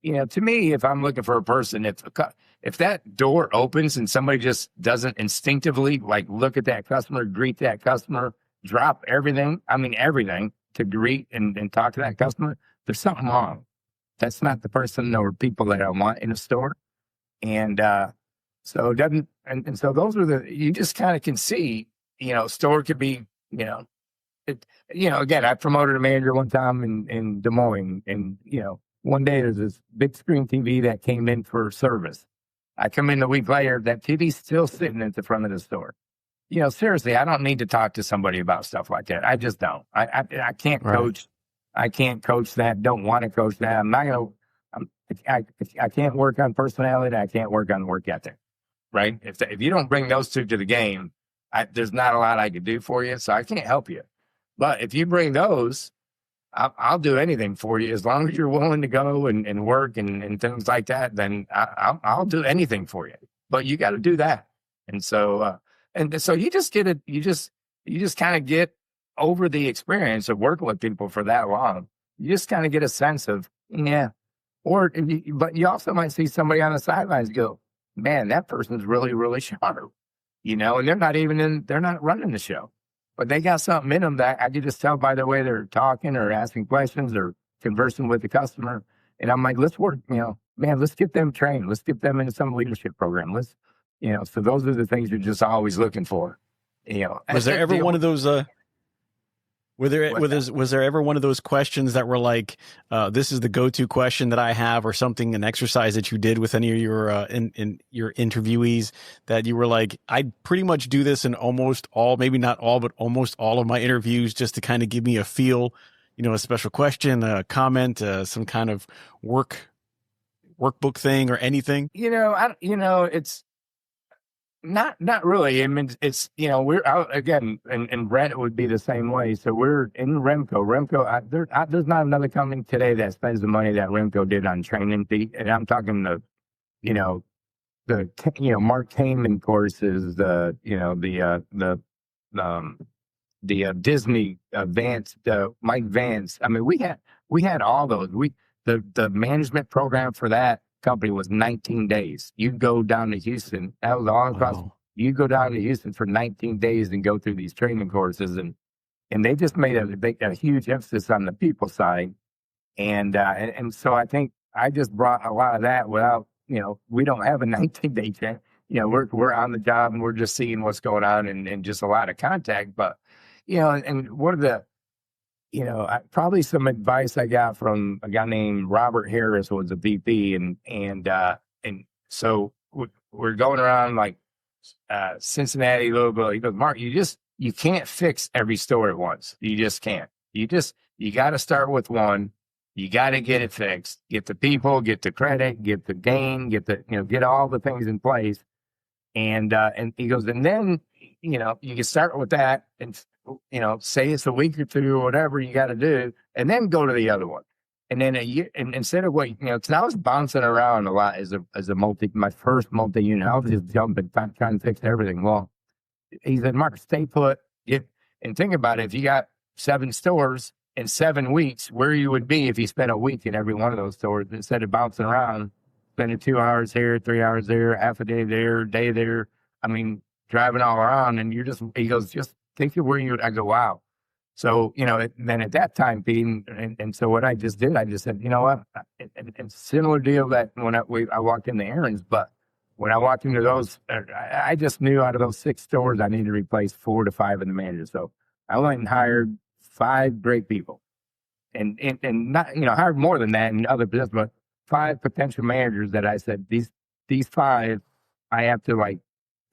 To me, if I'm looking for a person, if that door opens and somebody just doesn't instinctively look at that customer, greet that customer, drop everything, everything to greet and talk to that customer, there's something wrong. That's not the person or people that I want in a store. And so it doesn't, and so those are you just kind of can see, store could be, again, I promoted a manager one time in Des Moines, and, one day there's this big screen TV that came in for service. I come in a week later, that TV's still sitting at the front of the store. Seriously, I don't need to talk to somebody about stuff like that. I just don't. I can't coach. I can't coach that. Don't want to coach that. I'm not going to, I can't work on personality. I can't work on work ethic, right? If you don't bring those two to the game, there's not a lot I could do for you. So I can't help you. But if you bring those, I'll do anything for you. As long as you're willing to go and work and things like that, then I'll do anything for you. But you got to do that. And so, you just get it. You just kind of get over the experience of working with people for that long. You just kind of get a sense of, yeah. But you also might see somebody on the sidelines go, man, that person's really, really sharp, and they're not running the show, but they got something in them that I could just tell by the way they're talking or asking questions or conversing with the customer. And I'm like, let's work, man, let's get them trained. Let's get them into some leadership program. So those are the things you're just always looking for. Was there ever one of those? Was there ever one of those questions that were like, this is the go-to question that I have, or something, an exercise that you did with any of your in your interviewees that you were like, I pretty much do this in almost all, maybe not all, but almost all of my interviews, just to kind of give me a feel, a special question, a comment, some kind of workbook thing or anything? It's not really. I mean, it's, we're out again, and Brett would be the same way. So we're in Remco. There's not another company today that spends the money that Remco did on training. And I'm talking the Mark Connolly courses, the Disney Vance, Mike Vance. I mean, we had all those. The management program for that company was 19 days. You'd go down to Houston. That was all across. Wow. You go down to Houston for 19 days and go through these training courses, and they just made a huge emphasis on the people side, and so I think I just brought a lot of that without, we don't have a 19-day check. We're on the job and we're just seeing what's going on and just a lot of contact. But and one of the probably some advice I got from a guy named Robert Harris, was a VP, and so we're going around like Cincinnati, Louisville. He goes, Mark, you can't fix every store at once. You just can't. You got to start with one. You got to get it fixed. Get the people, get the credit, get the gain, get all the things in place. And he goes, and then you can start with that and. Say it's a week or two or whatever you got to do, and then go to the other one. And then a year, and instead of because I was bouncing around a lot as my first multi-unit, I was just jumping, trying to fix everything. Well, he said, Mark, stay put. And think about it. If you got 7 stores in 7 weeks, where you would be if you spent a week in every one of those stores instead of bouncing around, spending 2 hours here, 3 hours there, half a day there. I mean, driving all around, and he goes, just think of where I go, wow. So, then at that time being, and so what I just did, I just said, you know what, it's a similar deal that when I walked into Aaron's, but when I walked into those, I just knew out of those 6 stores, I needed to replace 4 to 5 of the managers. So I went and hired 5 great people and not, hired more than that in other business, but 5 potential managers that I said, these 5,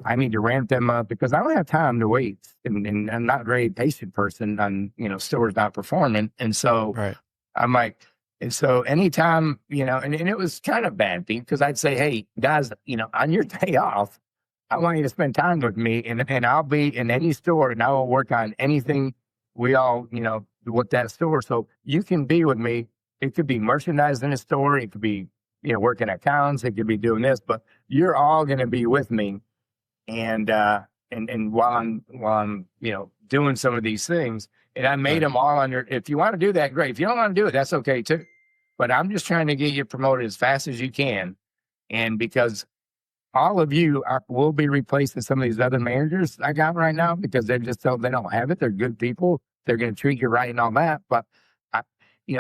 I need to ramp them up because I don't have time to wait, and I'm not a very patient person on, stores not performing. And so right. I'm like, and so anytime, and it was kind of bad because I'd say, hey, guys, on your day off, I want you to spend time with me, and I'll be in any store and I will work on anything we all, with that store. So you can be with me. It could be merchandise in the store. It could be, working accounts. It could be doing this, but you're all going to be with me. And while I'm doing some of these things, and I made them all under. If you want to do that, great. If you don't want to do it, that's okay too. But I'm just trying to get you promoted as fast as you can, and because all of you will be replacing some of these other managers I got right now because they don't have it. They're good people. They're going to treat you right and all that. But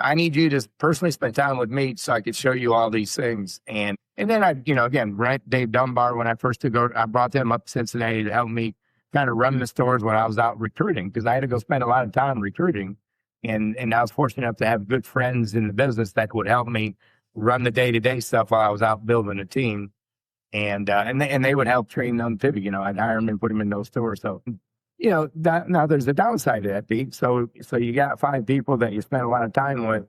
I need you to personally spend time with me so I could show you all these things. And then again, right, Dave Dunbar, when I first took over, I brought them up to Cincinnati to help me kind of run the stores when I was out recruiting because I had to go spend a lot of time recruiting. And I was fortunate enough to have good friends in the business that would help me run the day-to-day stuff while I was out building a team. And they would help train them too. I'd hire them and put them in those stores. So, now there's a downside to that, Pete. So you got 5 people that you spend a lot of time with.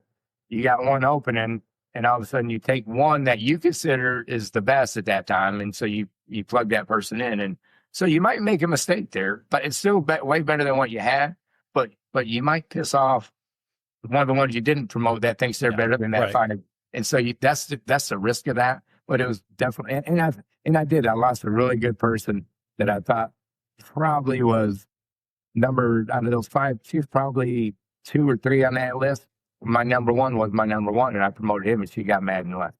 You got one opening, and all of a sudden you take one that you consider is the best at that time, and so you plug that person in, and so you might make a mistake there, but it's still way better than what you had. But you might piss off one of the ones you didn't promote that thinks they're better than that. Right. And so that's the risk of that. But it was definitely, and I did. I lost a really good person that I thought probably was number out of those 5. She was probably 2 or 3 on that list. My number 1 was my number 1, and I promoted him, and she got mad and left.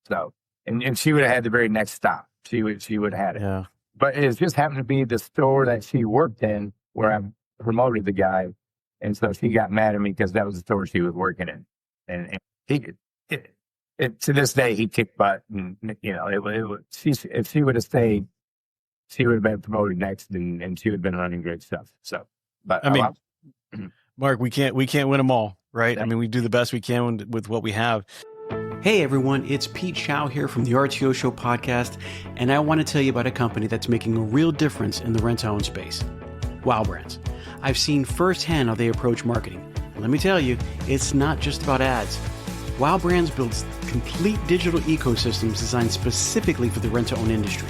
So, and she would have had the very next stop. She would have had it. Yeah. But it just happened to be the store that she worked in where I promoted the guy, and so she got mad at me because that was the store she was working in, and he. To this day, he kicked butt, and if she would have stayed, she would have been promoted next, and she would have been running great stuff. So, but Mark, we can't win them all, right? I mean, we do the best we can with what we have. Hey everyone, it's Pete Chow here from the RTO Show podcast, and I want to tell you about a company that's making a real difference in the rent-to-own space. Wow Brands. I've seen firsthand how they approach marketing. And let me tell you, it's not just about ads. Wow Brands builds complete digital ecosystems designed specifically for the rent-to-own industry.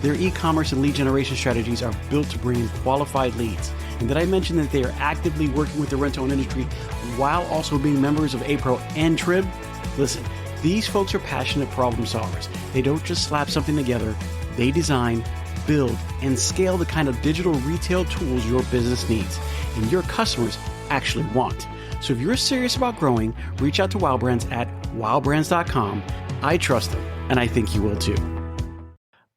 Their e-commerce and lead generation strategies are built to bring in qualified leads. And did I mention that they are actively working with the rent-to-own industry while also being members of APRO and TRIB? Listen, these folks are passionate problem solvers. They don't just slap something together. They design, build, and scale the kind of digital retail tools your business needs and your customers actually want. So if you're serious about growing, reach out to Wow Brands at wowbrands.com. I trust them, and I think you will too.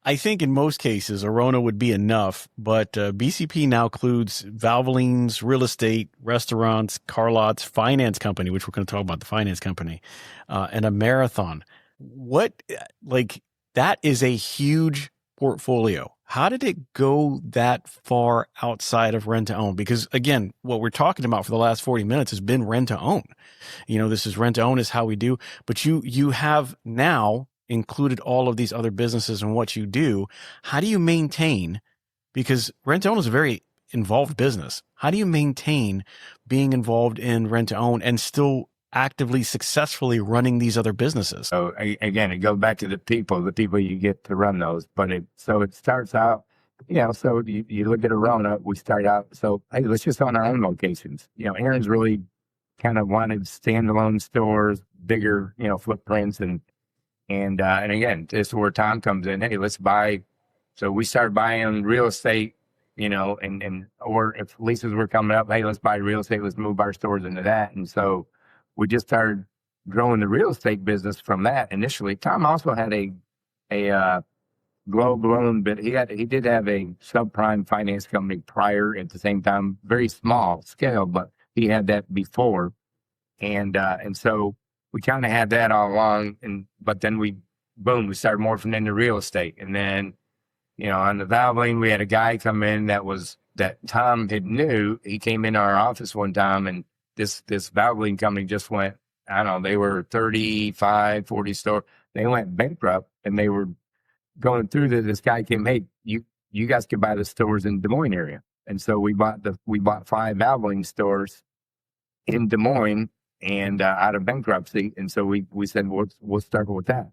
I think in most cases, Arona would be enough, but BCP now includes Valvoline's real estate, restaurants, car lots, finance company, which we're going to talk about the finance company, and a marathon. That is a huge portfolio. How did it go that far outside of rent to own? Because again, what we're talking about for the last 40 minutes has been rent to own. This is rent to own is how we do, but you have now included all of these other businesses and what you do. How do you maintain, because rent to own is a very involved business. How do you maintain being involved in rent to own and still actively, successfully running these other businesses? So again, it goes back to the people you get to run those. But it starts out, so you look at Arona, we start out, so hey, let's just own our own locations. Aaron's really kind of wanted standalone stores, bigger, footprints and again, this is where Tom comes in. Hey, let's buy. So we start buying real estate, or if leases were coming up, hey, let's buy real estate. Let's move our stores into that. And so we just started growing the real estate business from that initially. Tom also had a Globe loan, but he did have a subprime finance company prior at the same time, very small scale, but he had that before. And so we kind of had that all along, but then we started morphing into real estate. And then, on the Valvoline, we had a guy come in that Tom had knew. He came into our office one time, and this Valvoline company just went, I don't know, they were 35, 40 store. They went bankrupt, and they were going through this guy came, hey, you guys can buy the stores in Des Moines area. And so we bought 5 Valvoline stores in Des Moines, and out of bankruptcy. And so we said, we'll start with that.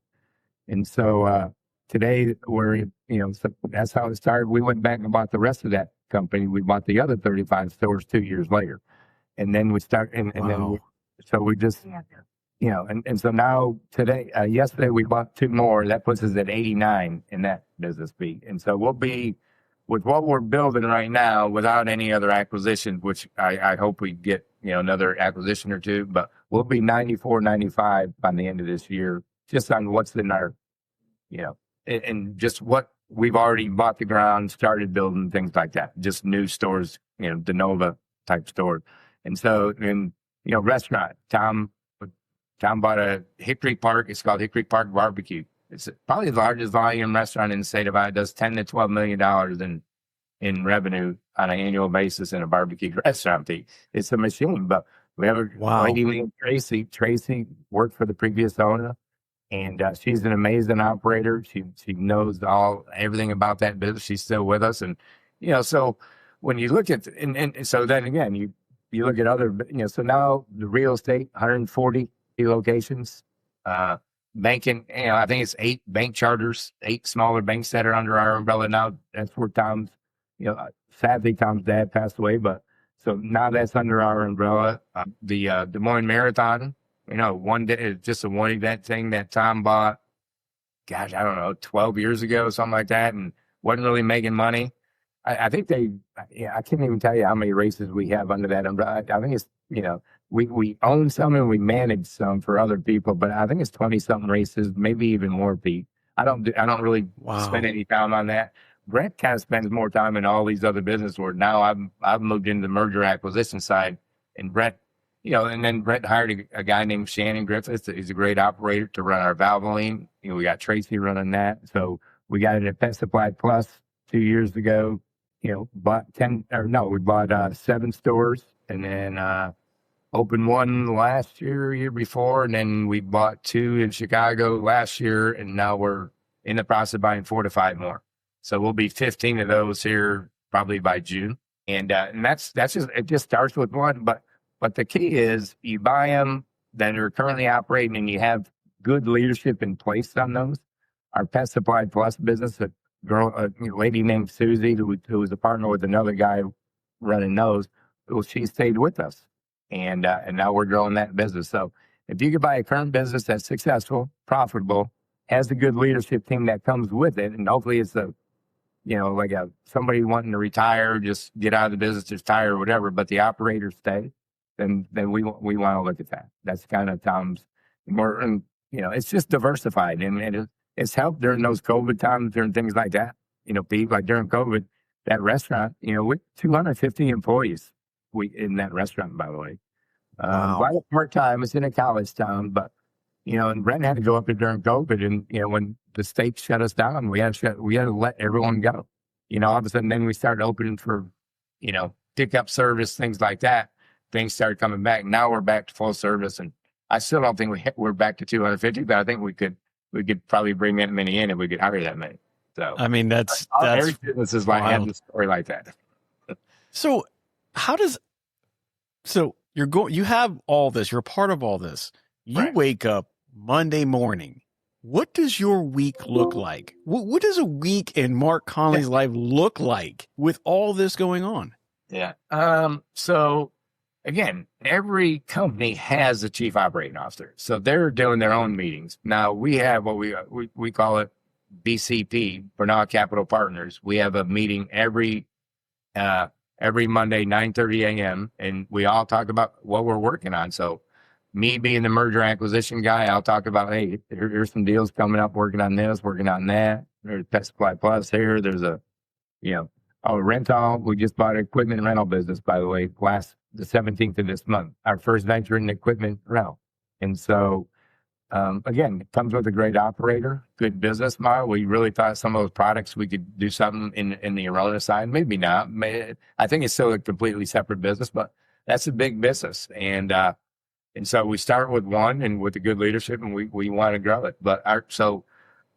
And so today so that's how it started. We went back and bought the rest of that company. We bought the other 35 stores 2 years later. And then we start, and then we just, and so now today, yesterday we bought 2 more. That puts us at 89 in that business beat. And so we'll be, with what we're building right now, without any other acquisitions, which I hope we get, another acquisition or 2, but we'll be 94, 95 by the end of this year, just on what's in our, and just what we've already bought the ground, started building things like that, just new stores, de novo type store. And so, and, restaurant, Tom bought a Hickory Park. It's called Hickory Park Barbecue. It's probably the largest volume restaurant in the state of Iowa. It does $10 to $12 million in revenue on an annual basis in a barbecue restaurant fee. It's a machine, but we have a lady named Tracy. Tracy worked for the previous owner, and she's an amazing operator. She knows everything about that business. She's still with us, and so when you look at and so then again you look at other, so now the real estate, 140 locations, banking. I think it's 8 bank charters, 8 smaller banks that are under our umbrella now. That's where Tom's, sadly Tom's dad passed away, but so now that's under our umbrella. The Des Moines Marathon, one day, just a one event thing that Tom bought, gosh, I don't know, 12 years ago, something like that, and wasn't really making money. I think I can't even tell you how many races we have under that umbrella. I think it's, we own some and we manage some for other people, but I think it's 20 something races, maybe even more, Pete. I don't really spend any time on that. Brett kind of spends more time in all these other businesses where now I've moved into the merger acquisition side, and Brett, and then Brett hired a guy named Shannon Griffiths. He's a great operator to run our Valvoline. We got Tracy running that. So we got it at Pet Supply Plus 2 years ago. We bought 7 stores, and then opened one last year before, and then we bought 2 in Chicago last year, and now we're in the process of buying 4 to 5 more. So we'll be 15 of those here probably by June, and that's just, it just starts with one. But the key is you buy them that are currently operating, and you have good leadership in place on those. Our Pet Supply Plus business, a lady named Susie, who was a partner with another guy running those, well, she stayed with us, and now we're growing that business. So if you could buy a current business that's successful, profitable, has a good leadership team that comes with it, and hopefully it's like somebody wanting to retire, just get out of the business, retire or whatever, but the operators stay, then we want to look at that. That's kind of Tom's more, and it's just diversified, and it's helped during those COVID times, during things like that. Pete, like during COVID, that restaurant, with 250 employees, in that restaurant, by the way. Wow. Part-time, it's in a college town, but, and Brent had to go up there during COVID, and, when the state shut us down, we had to let everyone go. All of a sudden, then we started opening for, pickup service, things like that. Things started coming back. Now we're back to full service, and I still don't think we're back to 250, but I think we could probably bring that many in if we could hire that many. So I mean, that's every business is like having a story like that. So you have all this, you're a part of all this. You Right. wake up Monday morning. What does your week look like? What does a week in Mark Connolly's life look like with all this going on? Yeah. So again, every company has a chief operating officer, so they're doing their own meetings. Now we have what we call it BCP, Bernal Capital Partners. We have a meeting every Monday, 9:30 a.m., and we all talk about what we're working on. So me being the merger acquisition guy, I'll talk about, hey, here's some deals coming up, working on this, working on that. There's Pet Supply Plus here. There's a rental. We just bought an equipment rental business, by the way, the 17th of this month, our first venture in equipment rental. And so, again, it comes with a great operator, good business model. We really thought some of those products we could do something in the Arona side. Maybe not. I think it's still a completely separate business, but that's a big business. And so we start with one and with the good leadership, and we want to grow it. So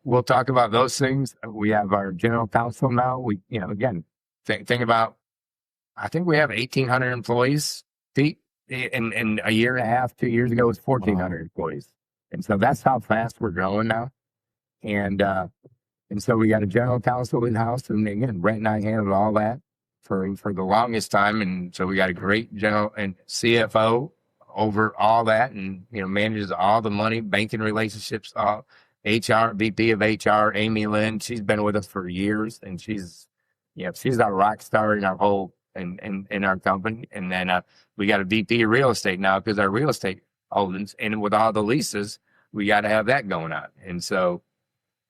we'll talk about those things. We have our general counsel now. We, again, think about, I think we have 1,800 employees, Pete. In a year and a half, 2 years ago, it was 1,400 employees. And so that's how fast we're growing now. And so we got a general counsel in-house. And again, Brent and I handled all that for the longest time. And so we got a great general and CFO over all that, and, manages all the money, banking relationships, all HR, VP of HR, Amy Lynn. She's been with us for years, and she's our rock star in our whole, in our company. And then we got a VP of real estate now, because our real estate holdings, and with all the leases, we got to have that going on. And so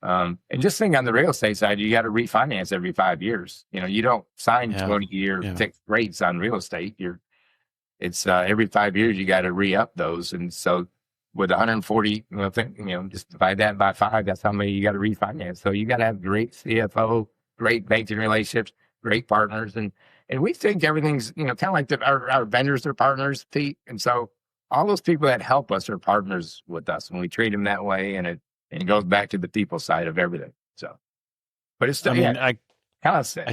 And just think on the real estate side, you got to refinance every 5 years. You don't sign 20-year fixed rates on real estate. It's every 5 years you got to re-up those. And so with 140, just divide that by 5, that's how many you got to refinance. So you got to have great CFO, great banking relationships, great partners. And we think everything's, kind of like our vendors are partners, Pete. And so all those people that help us are partners with us, and we treat them that way. And it goes back to the people side of everything. So, but it's still, constant.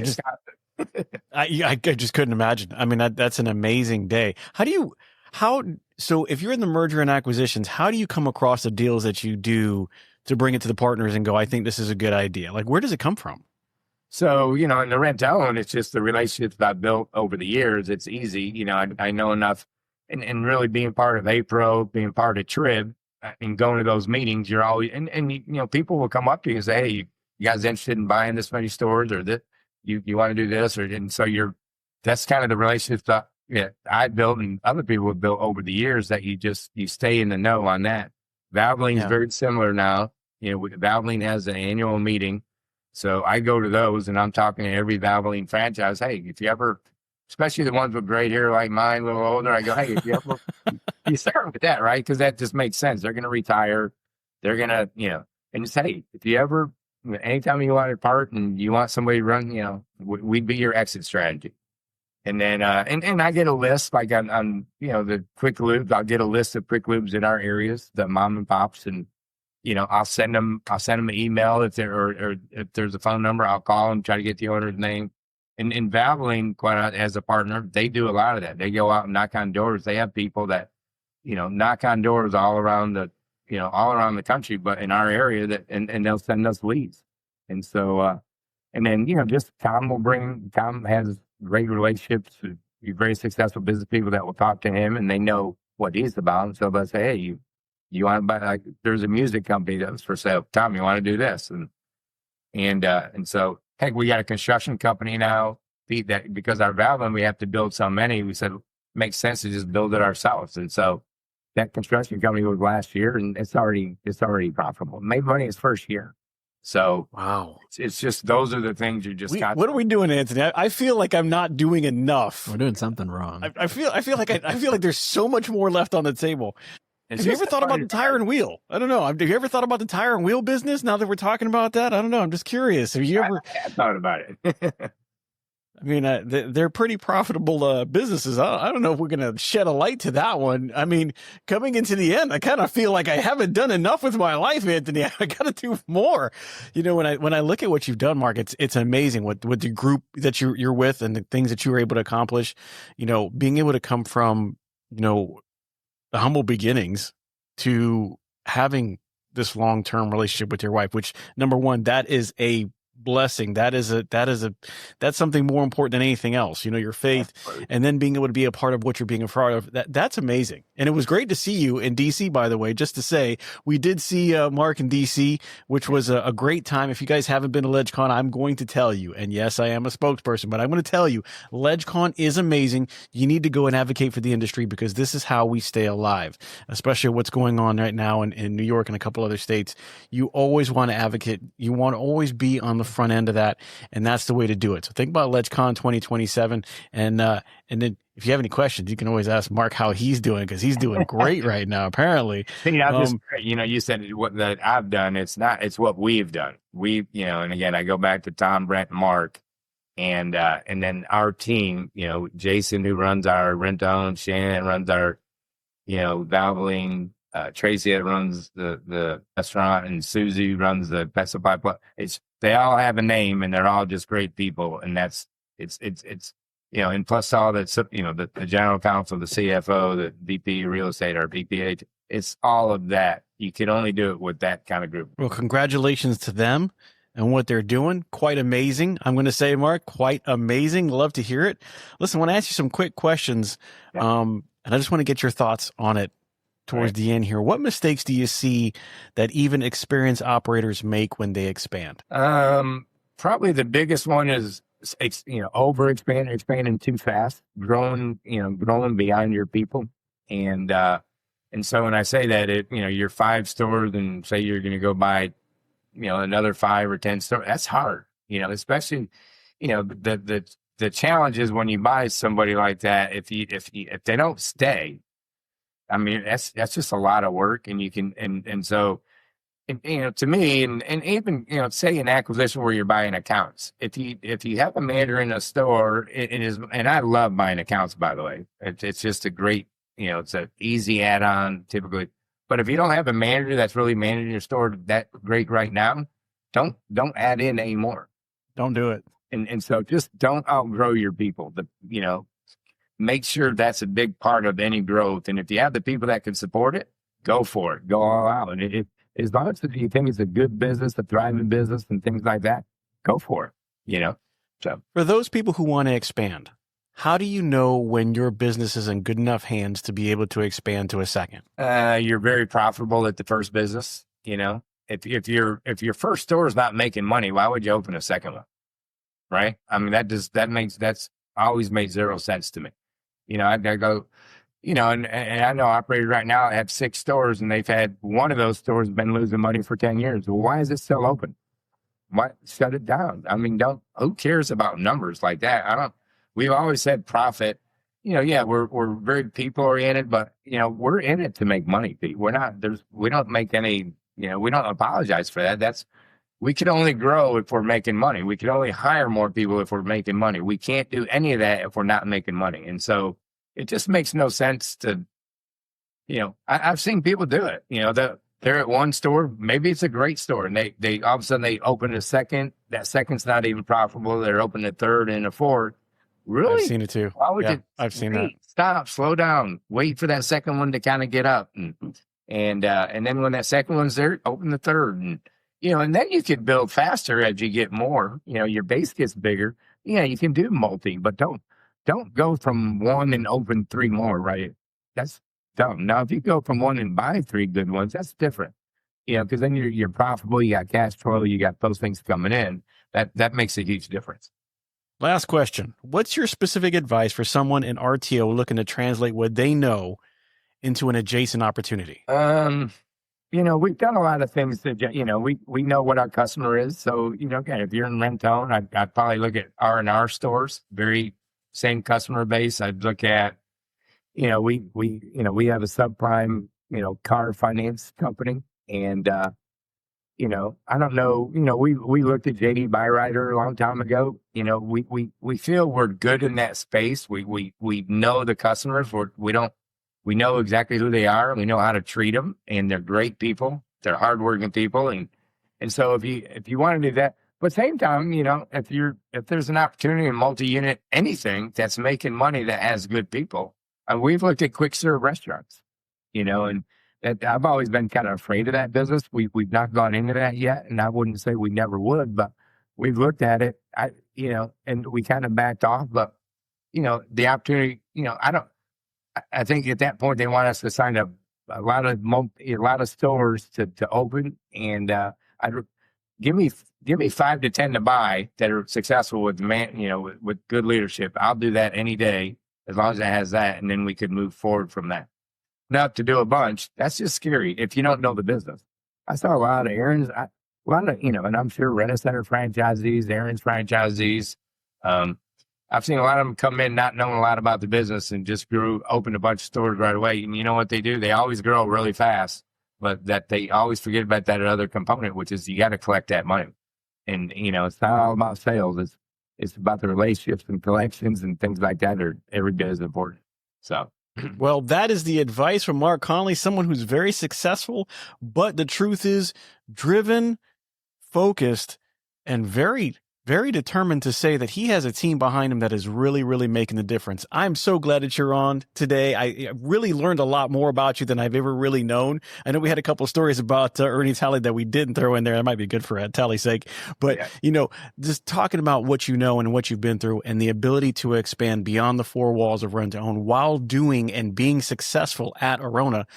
I just couldn't imagine. I mean, that's an amazing day. So if you're in the merger and acquisitions, how do you come across the deals that you do to bring it to the partners and go, I think this is a good idea? Like, where does it come from? So, in the rent to own, it's just the relationships that I've built over the years. It's easy. I know enough, and really being part of APRO, being part of TRIB, and going to those meetings, you're always, and people will come up to you and say, hey, you guys interested in buying this many stores, or that you want to do this, and so that's kind of the relationships that I built and other people have built over the years, that you stay in the know on that. Valvoline is very similar now. Valvoline has an annual meeting. So I go to those and I'm talking to every Valvoline franchise. Hey, if you ever, especially the ones with gray hair like mine, a little older, I go, hey, if you ever, you start with that, right? Because that just makes sense. They're going to retire. They're going to, and just, hey, if you ever, anytime you want to part and you want somebody to run, we'd be your exit strategy. And then, and I get a list, like on the quick lubes, I'll get a list of quick lubes in our areas, the mom and pops, and, I'll send them an email if there's a phone number, I'll call them, try to get the owner's name. And Valvoline, as a partner, they do a lot of that. They go out and knock on doors. They have people that, knock on doors all around the country, but in our area and they'll send us leads. And so, and then, just Tom has great relationships with very successful business people that will talk to him, and they know what he's about. So they'll say, hey, you want to buy, like, there's a music company that was for sale. Tom, you want to do this? And so, heck, we got a construction company now, Pete, that because our Valvoline, we have to build so many, we said, it makes sense to just build it ourselves. And so that construction company was last year, and it's already profitable. Made money its first year. So wow, it's just, those are the things you just got. What are we doing, Anthony? I feel like I'm not doing enough. We're doing something wrong. I feel like there's so much more left on the table. Have you ever thought about the tire and wheel? I don't know. Have you ever thought about the tire and wheel business? Now that we're talking about that, I don't know. I'm just curious. Have you ever thought about it? I mean, they're pretty profitable businesses. I don't know if we're going to shed a light to that one. I mean, coming into the end, I kind of feel like I haven't done enough with my life, Anthony. I got to do more. When I look at what you've done, Mark, it's amazing with the group that you're with and the things that you were able to accomplish. Being able to come from the humble beginnings to having this long-term relationship with your wife, which, number one, that is a blessing. That's something more important than anything else, your faith, and then being able to be a part of what you're being a part of. That's amazing. And it was great to see you in DC, by the way, just to say, we did see Mark in DC, which was a great time. If you guys haven't been to LegCon, I'm going to tell you, and yes, I am a spokesperson, but I'm going to tell you, LegCon is amazing. You need to go and advocate for the industry, because this is how we stay alive, especially what's going on right now in New York and a couple other states. You always want to advocate. You want to always be on the front end of that, and that's the way to do it. So think about LegCon 2027, and then if you have any questions, you can always ask Mark how he's doing, because he's doing great right now, apparently. You said what that I've done. It's what we've done. And again, I go back to Tom, Brent, and Mark, and then our team. Jason, who runs our rent own, Shannon runs our, Valvoline. Tracy that runs the restaurant, and Susie runs the pet supply. They all have a name, and they're all just great people. And it's and plus all that, the general counsel, the CFO, the VP of real estate, our VPA, it's all of that. You can only do it with that kind of group. Well, congratulations to them and what they're doing. Quite amazing. I'm going to say, Mark, quite amazing. Love to hear it. Listen, I want to ask you some quick questions. And I just want to get your thoughts on it towards the end here. What mistakes do you see that even experienced operators make when they expand? Probably the biggest one is, expanding too fast, growing beyond your people. And so when I say that, you're 5 stores and say you're going to go buy, another 5 or 10 stores. That's hard, especially, the challenge is when you buy somebody like that, if they don't stay, I mean, that's just a lot of work, and you can, and so, to me, and even, say an acquisition where you're buying accounts, if you have a manager in a store, it is, and I love buying accounts, by the way, it's just a great, it's an easy add-on typically, but if you don't have a manager that's really managing your store that great right now, don't add in anymore. Don't do it. And so just don't outgrow your people. Make sure that's a big part of any growth. And if you have the people that can support it, go for it. Go all out. And as long as you think it's a good business, a thriving business, and things like that, go for it. So for those people who want to expand, how do you know when your business is in good enough hands to be able to expand to a second? You're very profitable at the first business. If your first store is not making money, why would you open a second one? Right? I mean, that's always made zero sense to me. I go, and I know operators right now have 6 stores, and they've had one of those stores been losing money for 10 years. Well, why is it still open? Why shut it down? I mean, who cares about numbers like that? We've always said profit. We're very people oriented, but we're in it to make money. We don't make any, we don't apologize for that. We can only grow if we're making money. We can only hire more people if we're making money. We can't do any of that if we're not making money. And so it just makes no sense to, I've seen people do it. They're at one store, maybe it's a great store, and they all of a sudden they open a second. That second's not even profitable. They're opening a third and a fourth. Really? I've seen it too. Why would you? I've seen that. Stop, slow down, wait for that second one to kind of get up, and then when that second one's there, open the third, and then you can build faster as you get more. Your base gets bigger. Yeah, you can do multi, but don't go from one and open 3 more. Right? That's dumb. Now, if you go from one and buy 3 good ones, that's different. Because then you're profitable. You got cash flow. You got those things coming in. That makes a huge difference. Last question. What's your specific advice for someone in RTO looking to translate what they know into an adjacent opportunity? We've done a lot of things that, we know what our customer is. So, again, if you're in Mentone, I'd probably look at R&R stores, very same customer base. I'd look at, we have a subprime, car finance company. And, I don't know, we looked at JD Byrider a long time ago. We feel we're good in that space. We know the customers. We know exactly who they are. We know how to treat them, and they're great people. They're hardworking people, and so if you want to do that, but at the same time, if there's an opportunity in multi-unit anything that's making money that has good people, and we've looked at quick serve restaurants, and that I've always been kind of afraid of that business. We've not gone into that yet, and I wouldn't say we never would, but we've looked at it. And we kind of backed off, but the opportunity, I think at that point they want us to sign up a lot of stores to open, and give me 5 to 10 to buy that are successful with with good leadership. I'll do that any day as long as it has that, and then we could move forward from that. Now, to do a bunch, that's just scary if you don't know the business. I saw a lot of Aaron's, and I'm sure Rent-A-Center franchisees, Aaron's franchisees. I've seen a lot of them come in not knowing a lot about the business and just opened a bunch of stores right away. And you know what they do? They always grow really fast, but that they always forget about that other component, which is you got to collect that money. And, it's not all about sales. It's about the relationships and collections and things like that are every bit as important. So. Well, that is the advice from Mark Connolly, someone who's very successful, but the truth is driven, focused, and very, very determined to say that he has a team behind him that is really, really making the difference. I'm so glad that you're on today. I really learned a lot more about you than I've ever really known. I know we had a couple of stories about Ernie Talley that we didn't throw in there. That might be good for Talley's sake. But, just talking about what you know and what you've been through and the ability to expand beyond the 4 walls of rent to own while doing and being successful at Arona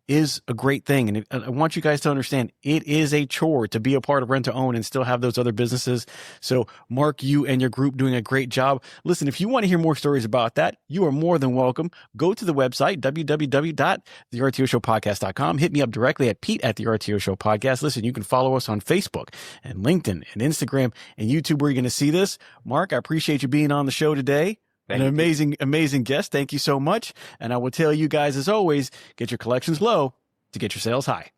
is a great thing. And I want you guys to understand it is a chore to be a part of rent to own and still have those other businesses. So Mark, you and your group doing a great job. Listen, if you want to hear more stories about that, you are more than welcome. Go to the website, www.thertoshowpodcast.com. Hit me up directly at Pete at the RTO Show Podcast. Listen, you can follow us on Facebook and LinkedIn and Instagram and YouTube where you're going to see this. Mark, I appreciate you being on the show today. An amazing guest. Thank you so much. And I will tell you guys, as always, get your collections low to get your sales high.